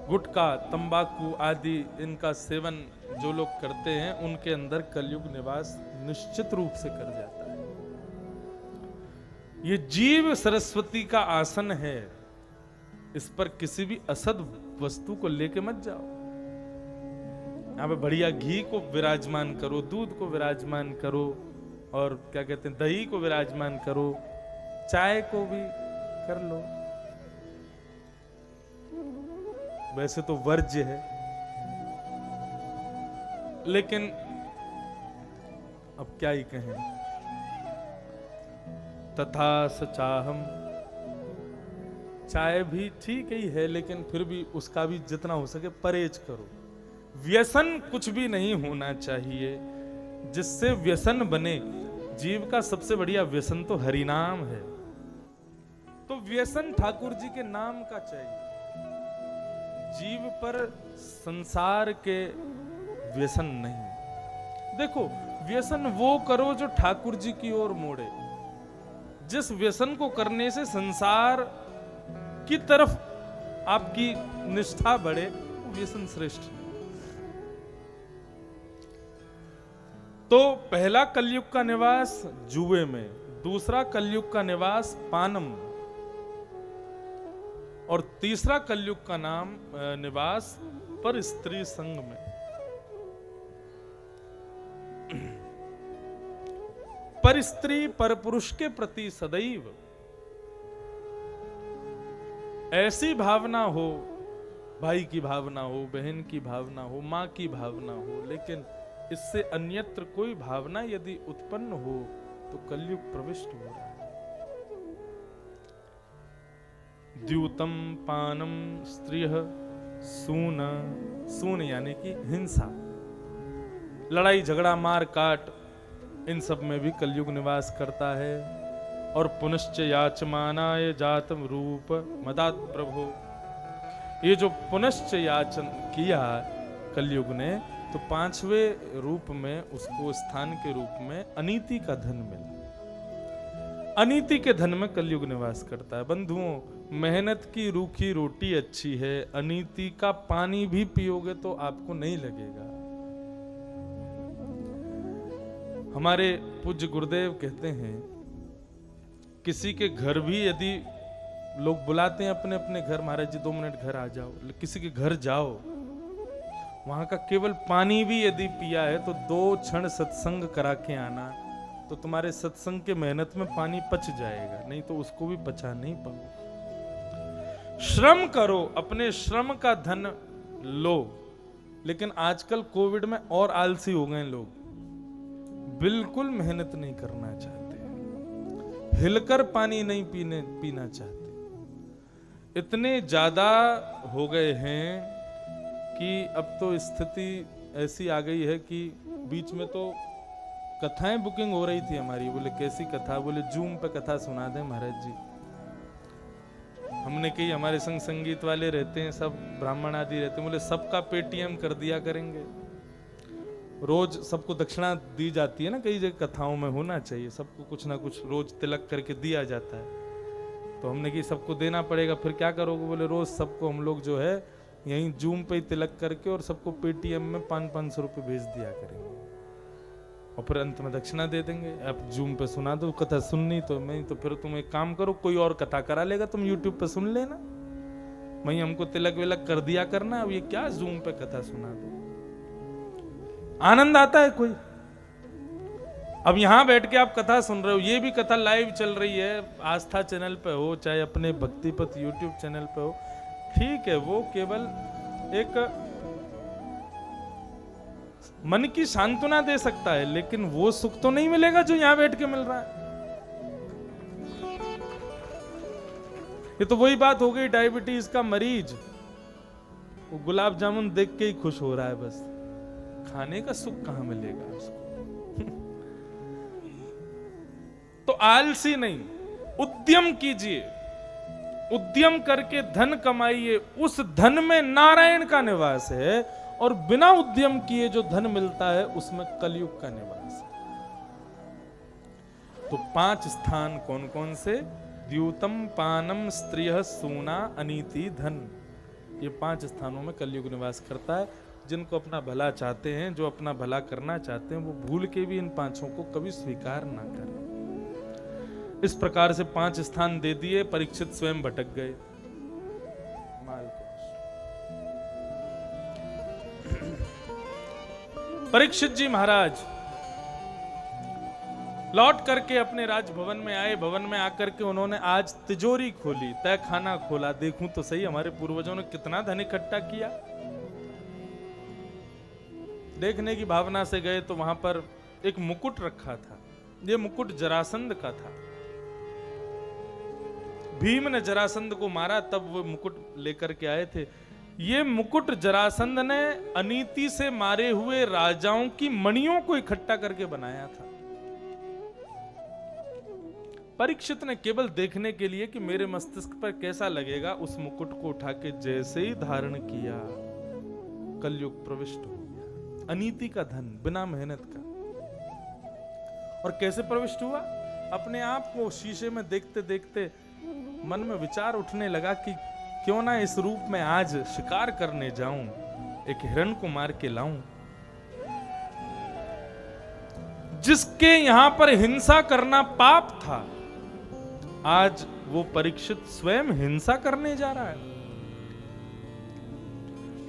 गुटखा, तंबाकू आदि इनका सेवन जो लोग करते हैं उनके अंदर कलयुग निवास निश्चित रूप से कर जाता है। ये जीव सरस्वती का आसन है, इस पर किसी भी असद वस्तु को लेके मत जाओ। यहाँ पे बढ़िया घी को विराजमान करो, दूध को विराजमान करो, और क्या कहते हैं दही को विराजमान करो, चाय को भी कर लो। वैसे तो वर्ज्य है, लेकिन अब क्या ही कहें। तथा सचाहम, चाय भी ठीक ही है, लेकिन फिर भी उसका भी जितना हो सके परहेज करो। व्यसन कुछ भी नहीं होना चाहिए जिससे व्यसन बने। जीव का सबसे बढ़िया व्यसन तो हरिनाम है। तो व्यसन ठाकुर जी के नाम का चाहिए। जीव पर संसार के व्यसन नहीं। देखो, व्यसन वो करो जो ठाकुर जी की ओर मोड़े। जिस व्यसन को करने से संसार की तरफ आपकी निष्ठा बढ़े, वो व्यसन श्रेष्ठ है। तो पहला कलयुग का निवास जुए में, दूसरा कलयुग का निवास पानम, और तीसरा कलयुग का निवास पर स्त्री संग में। पर स्त्री पर पुरुष के प्रति सदैव ऐसी भावना हो, भाई की भावना हो, बहन की भावना हो, मां की भावना हो, लेकिन इससे अन्यत्र कोई भावना यदि उत्पन्न हो तो कलयुग प्रविष्ट हो रहा है। द्यूतम पानम स्त्रियः सून यानी कि हिंसा, लड़ाई झगड़ा मार काट, इन सब में भी कलयुग निवास करता है। और पुनश्च याचमानाय जातम रूप मदात प्रभु, ये जो पुनश्च याचन किया कलयुग ने, तो पांचवें रूप में उसको स्थान के रूप में अनीति का धन मिला। अनीति के धन में कलयुग निवास करता है। बंधुओं, मेहनत की रूखी रोटी अच्छी है, अनीति का पानी भी पियोगे तो आपको नहीं लगेगा। हमारे पूज्य गुरुदेव कहते हैं, किसी के घर भी यदि लोग बुलाते हैं अपने अपने घर, महाराज जी 2 मिनट घर आ जाओ, किसी के घर जाओ, वहां का केवल पानी भी यदि पिया है तो 2 क्षण सत्संग करा के आना, तो तुम्हारे सत्संग के मेहनत में पानी पच जाएगा, नहीं तो उसको भी पचा नहीं पाओ। श्रम करो, अपने श्रम का धन लो। लेकिन आजकल कोविड में और आलसी हो गए लोग, बिल्कुल मेहनत नहीं करना चाहते, हिलकर पानी नहीं पीना चाहते। इतने ज्यादा हो गए हैं कि अब तो स्थिति ऐसी आ गई है कि बीच में तो कथाएं बुकिंग हो रही थी हमारी। बोले कैसी कथा? बोले जूम पे कथा सुना दें महाराज जी। हमने कही हमारे संग संगीत वाले रहते हैं, सब ब्राह्मण आदि रहते हैं, बोले सबका पेटीएम कर दिया करेंगे। रोज सबको दक्षिणा दी जाती है ना, कई जगह कथाओं में होना चाहिए, सबको कुछ ना कुछ रोज तिलक करके दिया जाता है। तो हमने कि सबको देना पड़ेगा, फिर क्या करोगे? बोले रोज सबको हम लोग जो है यहीं जूम पे ही तिलक करके और सबको पेटीएम में 500-500 रुपए भेज दिया करेंगे और फिर अंत में दक्षिणा दे देंगे। आप जूम पे सुना दो कथा, सुननी तो नहीं तो फिर तुम एक काम करो, कोई और कथा करा लेगा, तुम यूट्यूब पे सुन लेना, वहीं हमको तिलक विलक कर दिया करना। अब ये क्या जूम पे कथा सुना दो, आनंद आता है कोई? अब यहां बैठ के आप कथा सुन रहे हो, ये भी कथा लाइव चल रही है, आस्था चैनल पे हो चाहे अपने भक्तिपथ यूट्यूब चैनल पे हो, ठीक है, वो केवल एक मन की सांत्वना दे सकता है, लेकिन वो सुख तो नहीं मिलेगा जो यहां बैठ के मिल रहा है। ये तो वही बात हो गई, डायबिटीज का मरीज वो गुलाब जामुन देख के ही खुश हो रहा है, बस खाने का सुख कहां मिलेगा उसको। तो आलसी नहीं, उद्यम कीजिए, उद्यम करके धन कमाइए, उस धन में नारायण का निवास है, और बिना उद्यम किए जो धन मिलता है उसमें कलयुग का निवास है। तो 5 स्थान कौन कौन से? द्यूतम, पानम, स्त्रिय, सूना, अनीति, धन, ये 5 स्थानों में कलयुग निवास करता है। जिनको अपना भला चाहते हैं, जो अपना भला करना चाहते हैं, वो भूल के भी इन 5 को कभी स्वीकार ना करें। इस प्रकार से 5 स्थान दे दिए, परीक्षित स्वयं भटक गए। परीक्षित जी महाराज लौट करके अपने राजभवन में आए। भवन में आकर के उन्होंने आज तिजोरी खोली, तय खाना खोला, देखूं तो सही हमारे पूर्वजों ने कितना धन इकट्ठा किया। देखने की भावना से गए तो वहां पर एक मुकुट रखा था। ये मुकुट जरासंध का था। भीम ने जरासंध को मारा, तब वो मुकुट लेकर के आए थे। ये मुकुट जरासंध ने अनीति से मारे हुए राजाओं की मणियों को इकट्ठा करके बनाया था। परीक्षित ने केवल देखने के लिए कि मेरे मस्तिष्क पर कैसा लगेगा, उस मुकुट को उठा के जैसे ही धारण किया, कलयुग प्रविष्ट हो गया। अनीति का धन बिना मेहनत का। और कैसे प्रविष्ट हुआ? अपने आप को शीशे में देखते देखते मन में विचार उठने लगा कि क्यों ना इस रूप में आज शिकार करने जाऊं, एक हिरण को मार के लाऊं। जिसके यहां पर हिंसा करना पाप था, आज वो परीक्षित स्वयं हिंसा करने जा रहा है।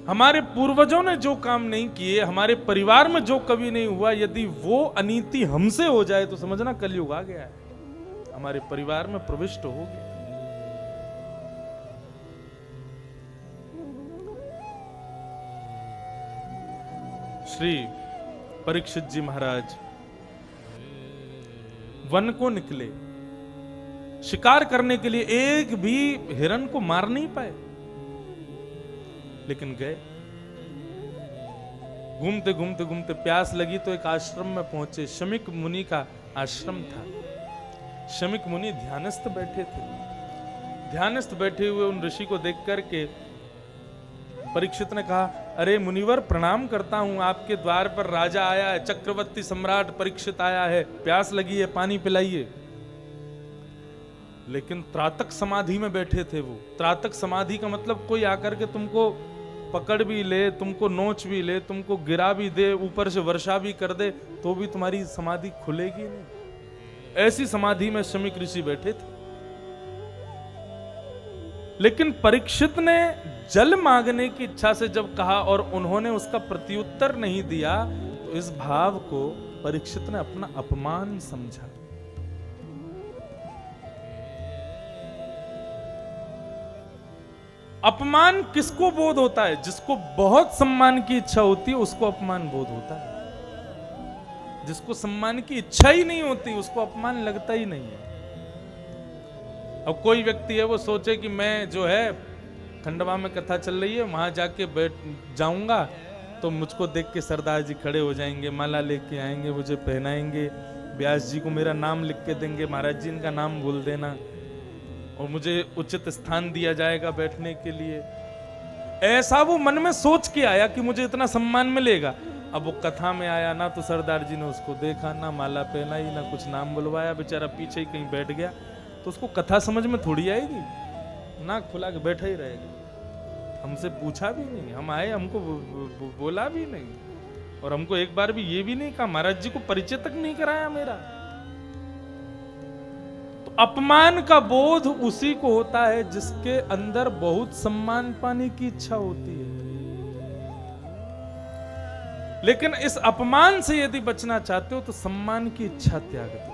हमारे पूर्वजों ने जो काम नहीं किए, हमारे परिवार में जो कभी नहीं हुआ, यदि वो अनीति हमसे हो जाए तो समझना कलयुग आ गया है, हमारे परिवार में प्रविष्ट हो गया। श्री परीक्षित जी महाराज वन को निकले, शिकार करने के लिए। एक भी हिरण को मार नहीं पाए। लेकिन गए। घूमते घूमते घूमते प्यास लगी तो एक आश्रम में पहुंचे। शमीक मुनि का आश्रम था। शमीक मुनि ध्यानस्थ बैठे थे। ध्यानस्थ बैठे हुए उन ऋषि को देख करके परीक्षित ने कहा, अरे मुनिवर प्रणाम करता हूं, आपके द्वार पर राजा आया है, चक्रवर्ती सम्राट परीक्षित आया है, प्यास लगी है, पानी पिलाइए। लेकिन त्रातक समाधि में बैठे थे वो। त्रातक समाधि का मतलब कोई आकर के तुमको पकड़ भी ले, तुमको नोच भी ले, तुमको गिरा भी दे, ऊपर से वर्षा भी कर दे, तो भी तुम्हारी समाधि खुलेगी नहीं। ऐसी समाधि में शमीक ऋषि बैठे थे। लेकिन परीक्षित ने जल मांगने की इच्छा से जब कहा और उन्होंने उसका प्रत्युत्तर नहीं दिया, तो इस भाव को परीक्षित ने अपना अपमान समझा। अपमान किसको बोध होता है? जिसको बहुत सम्मान की इच्छा होती है उसको अपमान बोध होता है। जिसको सम्मान की इच्छा ही नहीं होती उसको अपमान लगता ही नहीं है। अब कोई व्यक्ति है वो सोचे कि मैं जो है खंडवा में कथा चल रही है, वहां जाके बैठ जाऊंगा तो मुझको देख के सरदार जी खड़े हो जाएंगे, माला लेके आएंगे, मुझे पहनाएंगे, व्यास जी को मेरा नाम लिख के देंगे, महाराज जी इनका नाम बोल देना और मुझे उचित स्थान दिया जाएगा बैठने के लिए। ऐसा वो मन में सोच के आया कि मुझे इतना सम्मान मिलेगा। अब वो कथा में आया, ना तो सरदार जी ने उसको देखा, ना माला पहनाई, ना कुछ नाम बुलवाया, बेचारा पीछे ही कहीं बैठ गया, तो उसको कथा समझ में थोड़ी आएगी। नाक खुला के बैठा ही रहेगा। हमसे पूछा भी नहीं, हम आए, हमको बोला भी नहीं, और हमको एक बार भी ये भी नहीं कहा, महाराज जी को परिचय तक नहीं कराया मेरा। तो अपमान का बोध उसी को होता है जिसके अंदर बहुत सम्मान पाने की इच्छा होती है। लेकिन इस अपमान से यदि बचना चाहते हो तो सम्मान की इच्छा त्याग दो।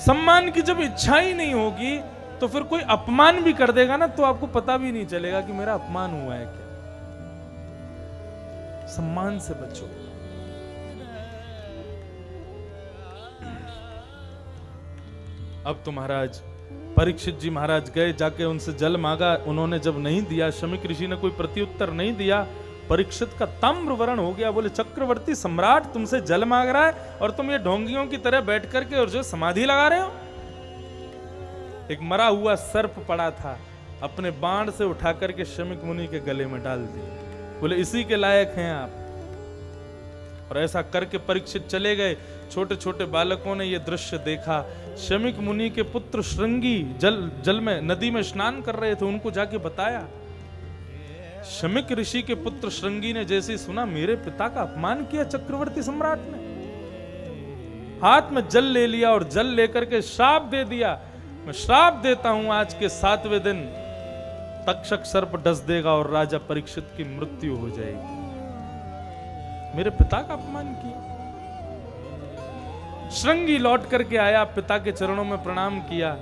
सम्मान की जब इच्छा ही नहीं होगी तो फिर कोई अपमान भी कर देगा ना, तो आपको पता भी नहीं चलेगा कि मेरा अपमान हुआ है क्या। सम्मान से बचो। अब तो महाराज परीक्षित जी महाराज गए, जाके उनसे जल मांगा, उन्होंने जब नहीं दिया, शमीक ऋषि ने कोई प्रत्युत्तर नहीं दिया, परीक्षित का ताम्र वर्ण हो गया। बोले, चक्रवर्ती सम्राट तुमसे जल मांग रहा है और तुम ये ढोंगियों की तरह बैठ करके और जो समाधि लगा रहे हो। एक मरा हुआ सर्प पड़ा था, अपने बाण से उठा करके शमीक मुनि के गले में डाल दिया। बोले, इसी के लायक हैं आप। और ऐसा करके परीक्षित चले गए। छोटे छोटे बालकों ने यह दृश्य देखा। शमीक मुनि के पुत्र श्रृंगी जल में, नदी में स्नान कर रहे थे, उनको जाके बताया। शमीक ऋषि के पुत्र श्रृंगी ने जैसे सुना मेरे पिता का अपमान किया चक्रवर्ती सम्राट ने, हाथ में जल ले लिया और जल लेकर के श्राप दे दिया। मैं श्राप देता हूं, आज के 7वें दिन तक्षक सर्प डस देगा और राजा परीक्षित की मृत्यु हो जाएगी। मेरे पिता का अपमान किया। श्रृंगी लौट करके आया, पिता के चरणों में प्रणाम किया।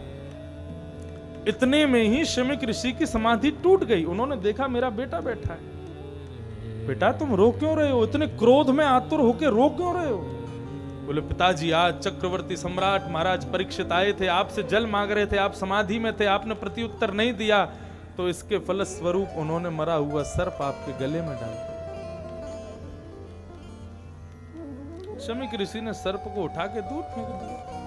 इतने में ही शमीक ऋषि की समाधि टूट गई। उन्होंने देखा मेरा बेटा बैठा है। बेटा तुम रो क्यों रहे हो? इतने क्रोध में आतुर होके रो क्यों रहे हो? बोले, पिताजी आज चक्रवर्ती सम्राट महाराज परीक्षित आए थे, आपसे जल मांग रहे थे, आप समाधि में थे, आपने प्रत्युत्तर नहीं दिया, तो इसके फलस्वरूप उन्होंने मरा हुआ सर्प आपके गले में डाल दिया। शमीक ऋषि ने सर्प को उठा के दूर फेंक दिया।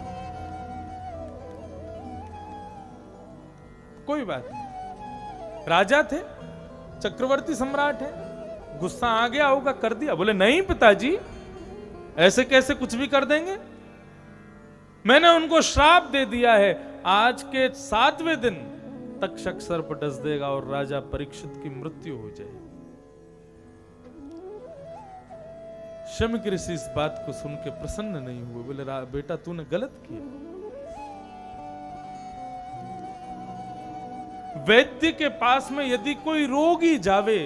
कोई बात नहीं, राजा थे, चक्रवर्ती सम्राट है, गुस्सा आ गया होगा, कर दिया। बोले, नहीं पिताजी, ऐसे कैसे कुछ भी कर देंगे? मैंने उनको श्राप दे दिया है, आज के 7वें दिन तक्षक सर्प डस देगा और राजा परीक्षित की मृत्यु हो जाएगी। शमीक ऋषि इस बात को सुन के प्रसन्न नहीं हुए। बोले, बेटा तूने गलत किया। वैद्य के पास में यदि कोई रोगी जावे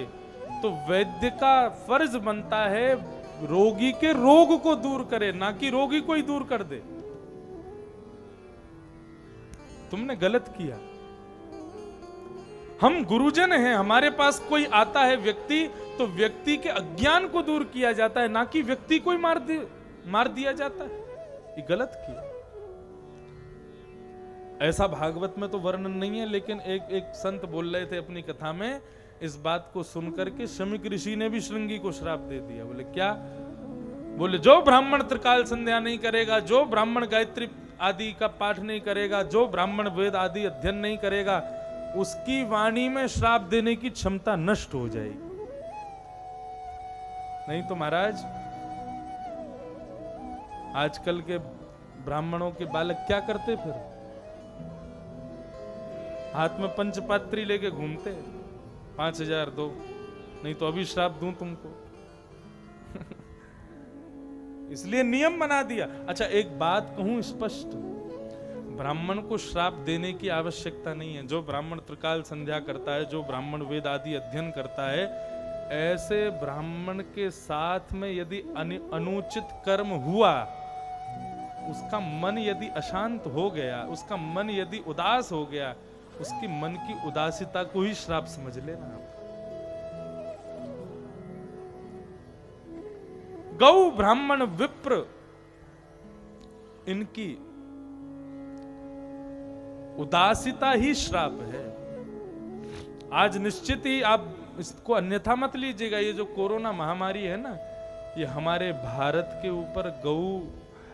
तो वैद्य का फर्ज बनता है रोगी के रोग को दूर करे, ना कि रोगी को ही दूर कर दे। तुमने गलत किया। हम गुरुजन हैं, हमारे पास कोई आता है व्यक्ति, तो व्यक्ति के अज्ञान को दूर किया जाता है, ना कि व्यक्ति को ही मार दिया जाता है। ये गलत किया। ऐसा भागवत में तो वर्णन नहीं है, लेकिन एक संत बोल रहे थे अपनी कथा में, इस बात को सुनकर के शमीक ऋषि ने भी श्रृंगी को श्राप दे दिया। बोले क्या? बोले जो ब्राह्मण त्रिकाल संध्या नहीं करेगा, जो ब्राह्मण गायत्री आदि का पाठ नहीं करेगा, जो ब्राह्मण वेद आदि अध्ययन नहीं करेगा, उसकी वाणी में श्राप देने की क्षमता नष्ट हो जाएगी। नहीं तो महाराज आजकल के ब्राह्मणों के बालक क्या करते? फिर हाथ में पंचपात्री लेके घूमते, 5000 दो, नहीं तो अभी श्राप दूं तुमको। इसलिए नियम बना दिया। अच्छा एक बात कहूं स्पष्ट, ब्राह्मण को श्राप देने की आवश्यकता नहीं है। जो ब्राह्मण त्रिकाल संध्या करता है, जो ब्राह्मण वेद आदि अध्ययन करता है, ऐसे ब्राह्मण के साथ में यदि अनुचित कर्म हुआ, उसका मन यदि अशांत हो गया, उसका मन यदि उदास हो गया, उसकी मन की उदासीता को ही श्राप समझ लेना आप। गौ ब्राह्मण विप्र इनकी उदासीता ही श्राप है। आज निश्चित ही आप इसको अन्यथा मत लीजिएगा। ये जो कोरोना महामारी है ना, ये हमारे भारत के ऊपर गौ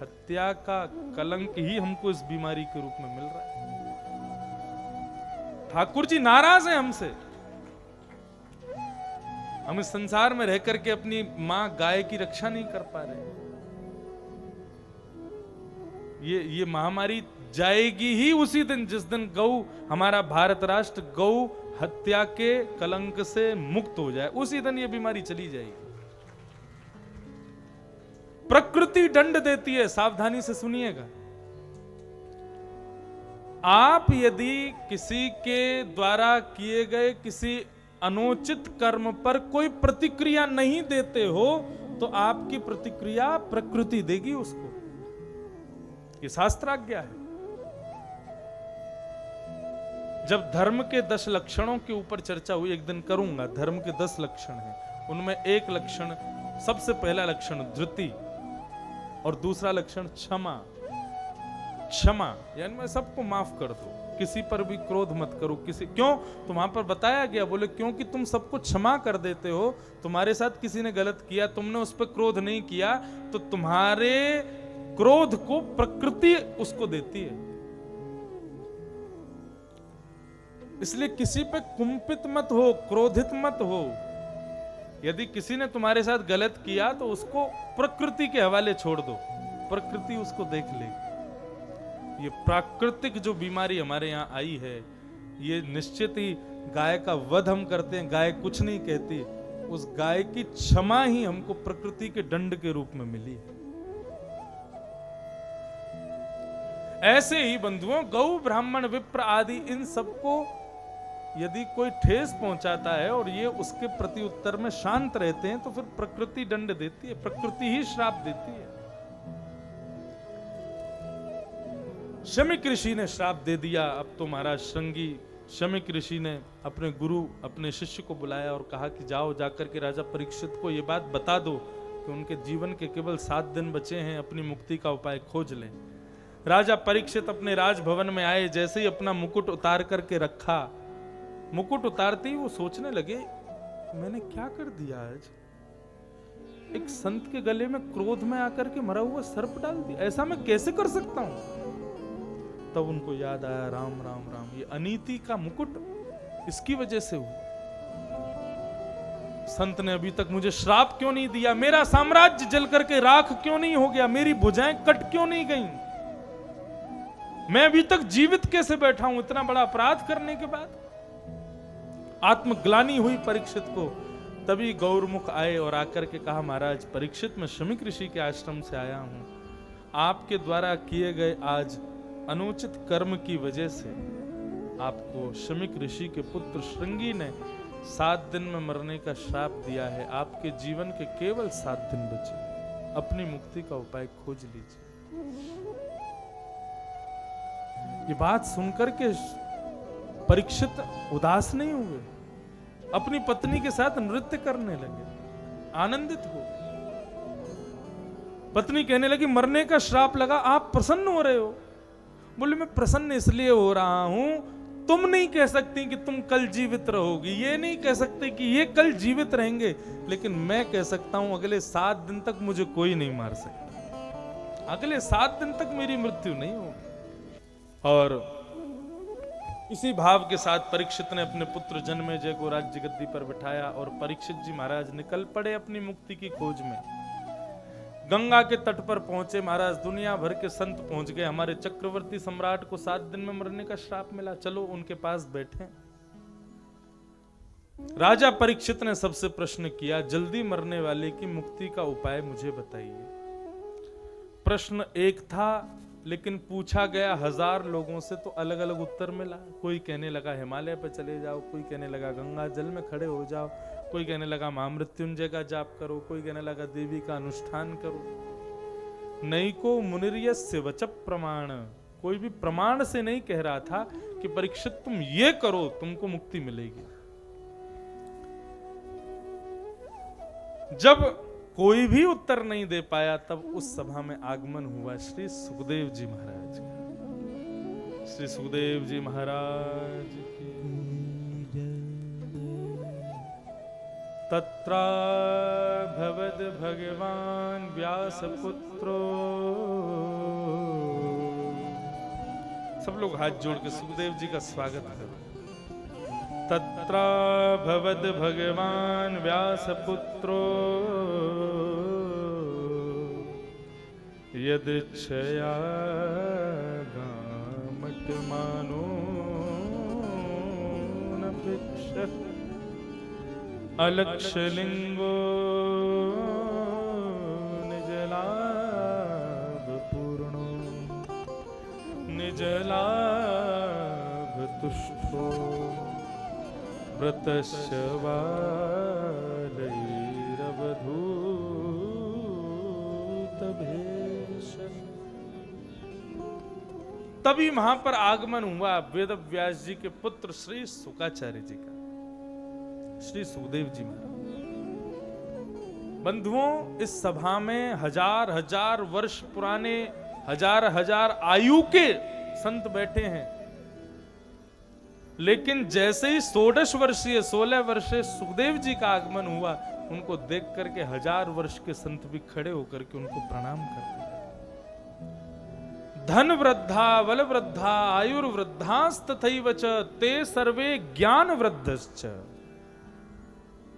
हत्या का कलंक ही हमको इस बीमारी के रूप में मिल रहा है। ठाकुर जी नाराज हैं हमसे। हम इस संसार में रह करके अपनी मां गाय की रक्षा नहीं कर पा रहे। ये महामारी जाएगी ही उसी दिन जिस दिन गौ, हमारा भारत राष्ट्र गौ हत्या के कलंक से मुक्त हो जाए, उसी दिन ये बीमारी चली जाएगी। प्रकृति दंड देती है, सावधानी से सुनिएगा। आप यदि किसी के द्वारा किए गए किसी अनुचित कर्म पर कोई प्रतिक्रिया नहीं देते हो, तो आपकी प्रतिक्रिया प्रकृति देगी उसको। ये शास्त्राज्ञा है। जब धर्म के 10 लक्षणों के ऊपर चर्चा हुई, एक दिन करूंगा, धर्म के 10 लक्षण हैं, उनमें एक लक्षण, सबसे पहला लक्षण धृति, और दूसरा लक्षण क्षमा। क्षमा यानी मैं सबको माफ कर दो, किसी पर भी क्रोध मत करो। क्यों? तो वहां पर बताया गया, बोले क्योंकि तुम सबको क्षमा कर देते हो। तुम्हारे साथ किसी ने गलत किया, तुमने उस पर क्रोध नहीं किया, तो तुम्हारे क्रोध को प्रकृति उसको देती है। इसलिए किसी पे कुंपित मत हो, क्रोधित मत हो। यदि किसी ने तुम्हारे साथ गलत किया तो उसको प्रकृति के हवाले छोड़ दो, प्रकृति उसको देख लेगी। ये प्राकृतिक जो बीमारी हमारे यहाँ आई है, ये निश्चित ही गाय का वध हम करते हैं, गाय कुछ नहीं कहती, उस गाय की क्षमा ही हमको प्रकृति के दंड के रूप में मिली है। ऐसे ही बंधुओं, गौ ब्राह्मण विप्र आदि इन सबको यदि कोई ठेस पहुंचाता है और ये उसके प्रति उत्तर में शांत रहते हैं, तो फिर प्रकृति दंड देती है, प्रकृति ही श्राप देती है। शमीक ऋषि ने श्राप दे दिया। अब तो महाराज श्रृंगी शमीक ऋषि ने अपने गुरु, अपने शिष्य को बुलाया और कहा कि जाओ, जाकर के राजा परीक्षित को ये बात बता दो कि उनके जीवन के केवल 7 दिन बचे हैं, अपनी मुक्ति का उपाय खोज लें। राजा परीक्षित अपने राजभवन में आए, जैसे ही अपना मुकुट उतार करके रखा, मुकुट उतारते ही वो सोचने लगे, मैंने क्या कर दिया आज? एक संत के गले में क्रोध में आकर के मरा हुआ सर्प डाल दिया, ऐसा मैं कैसे कर सकता हूं? तब उनको याद आया, राम राम राम, ये अनीति का मुकुट इसकी वजह से हुआ। संत ने अभी तक मुझे श्राप क्यों नहीं दिया? मेरा साम्राज्य जल करके राख क्यों नहीं हो गया? मेरी भुजाएं कट क्यों नहीं गईं? मैं अभी तक जीवित कैसे बैठा हूं इतना बड़ा अपराध करने के बाद? आत्मग्लानि हुई परीक्षित को। तभी गौरमुख आए और आकर के कहा, महाराज परीक्षित, मैं शमीक ऋषि के आश्रम से आया हूं। आपके द्वारा किए गए आज अनुचित कर्म की वजह से आपको शमीक ऋषि के पुत्र श्रृंगी ने 7 दिन में मरने का श्राप दिया है। आपके जीवन के केवल 7 दिन बचे, अपनी मुक्ति का उपाय खोज लीजिए। ये बात सुनकर के परीक्षित उदास नहीं हुए, अपनी पत्नी के साथ नृत्य करने लगे, आनंदित हो। पत्नी कहने लगी, मरने का श्राप लगा, आप प्रसन्न हो रहे हो? बोले, मैं प्रसन्न इसलिए हो रहा हूं तुम नहीं कह सकती कि तुम कल जीवित रहोगी, ये नहीं कह सकते कि ये कल जीवित रहेंगे, लेकिन मैं कह सकता हूं अगले 7 दिन तक मुझे कोई नहीं मार सकता, अगले 7 दिन तक मेरी मृत्यु नहीं होगी। और इसी भाव के साथ परीक्षित ने अपने पुत्र जन्मेजय को राज्य गद्दी पर बिठाया और परीक्षित जी महाराज निकल पड़े अपनी मुक्ति की खोज में। गंगा के तट पर पहुंचे महाराज, दुनिया भर के संत पहुंच गए। हमारे चक्रवर्ती सम्राट को 7 दिन में मरने का श्राप मिला, चलो उनके पास बैठे। राजा परीक्षित ने सबसे प्रश्न किया, जल्दी मरने वाले की मुक्ति का उपाय मुझे बताइए। प्रश्न एक था, लेकिन पूछा गया 1000 लोगों से तो अलग अलग उत्तर मिला। कोई कहने लगा हिमालय पर चले जाओ, कोई कहने लगा गंगा जल में खड़े हो जाओ, कोई कहने लगा महामृत्युंजय का जाप करो, कोई कहने लगा देवी का अनुष्ठान करो। नैको मुनिर्यस्य वच प्रमाण, कोई भी प्रमाण से नहीं कह रहा था कि परीक्षित तुम ये करो तुमको मुक्ति मिलेगी। जब कोई भी उत्तर नहीं दे पाया, तब उस सभा में आगमन हुआ श्री सुखदेव जी महाराज का। श्री सुखदेव जी महाराज की तत्रा भवद भगवान व्यासपुत्रो, सब लोग हाथ जोड़ के सुखदेव जी का स्वागत करो। तत्रा भवद भगवान व्यासपुत्रो यदिच्छया गामटमानो न भिक्षत अलक्षलिंगो निजलाभ पूर्णो निजलाभ तुष्टो व्रतस्य वालैरवधूत भेषज। तभी वहां पर आगमन हुआ वेद व्यास जी के पुत्र श्री शुकाचार्य जी का, श्री सुखदेव जी महाराज। बंधुओं, इस सभा में 1000 वर्ष पुराने 1000 आयु के संत बैठे हैं, लेकिन जैसे ही 16 वर्षीय सुखदेव जी का आगमन हुआ, उनको देख करके 1000 वर्ष के संत भी खड़े होकर के उनको प्रणाम करते। धन वृद्धा बल वृद्धा आयुर्वृद्धास्तथैव च ते सर्वे ज्ञान वृद्धश्च।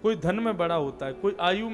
कोई धन में बड़ा होता है, कोई आयु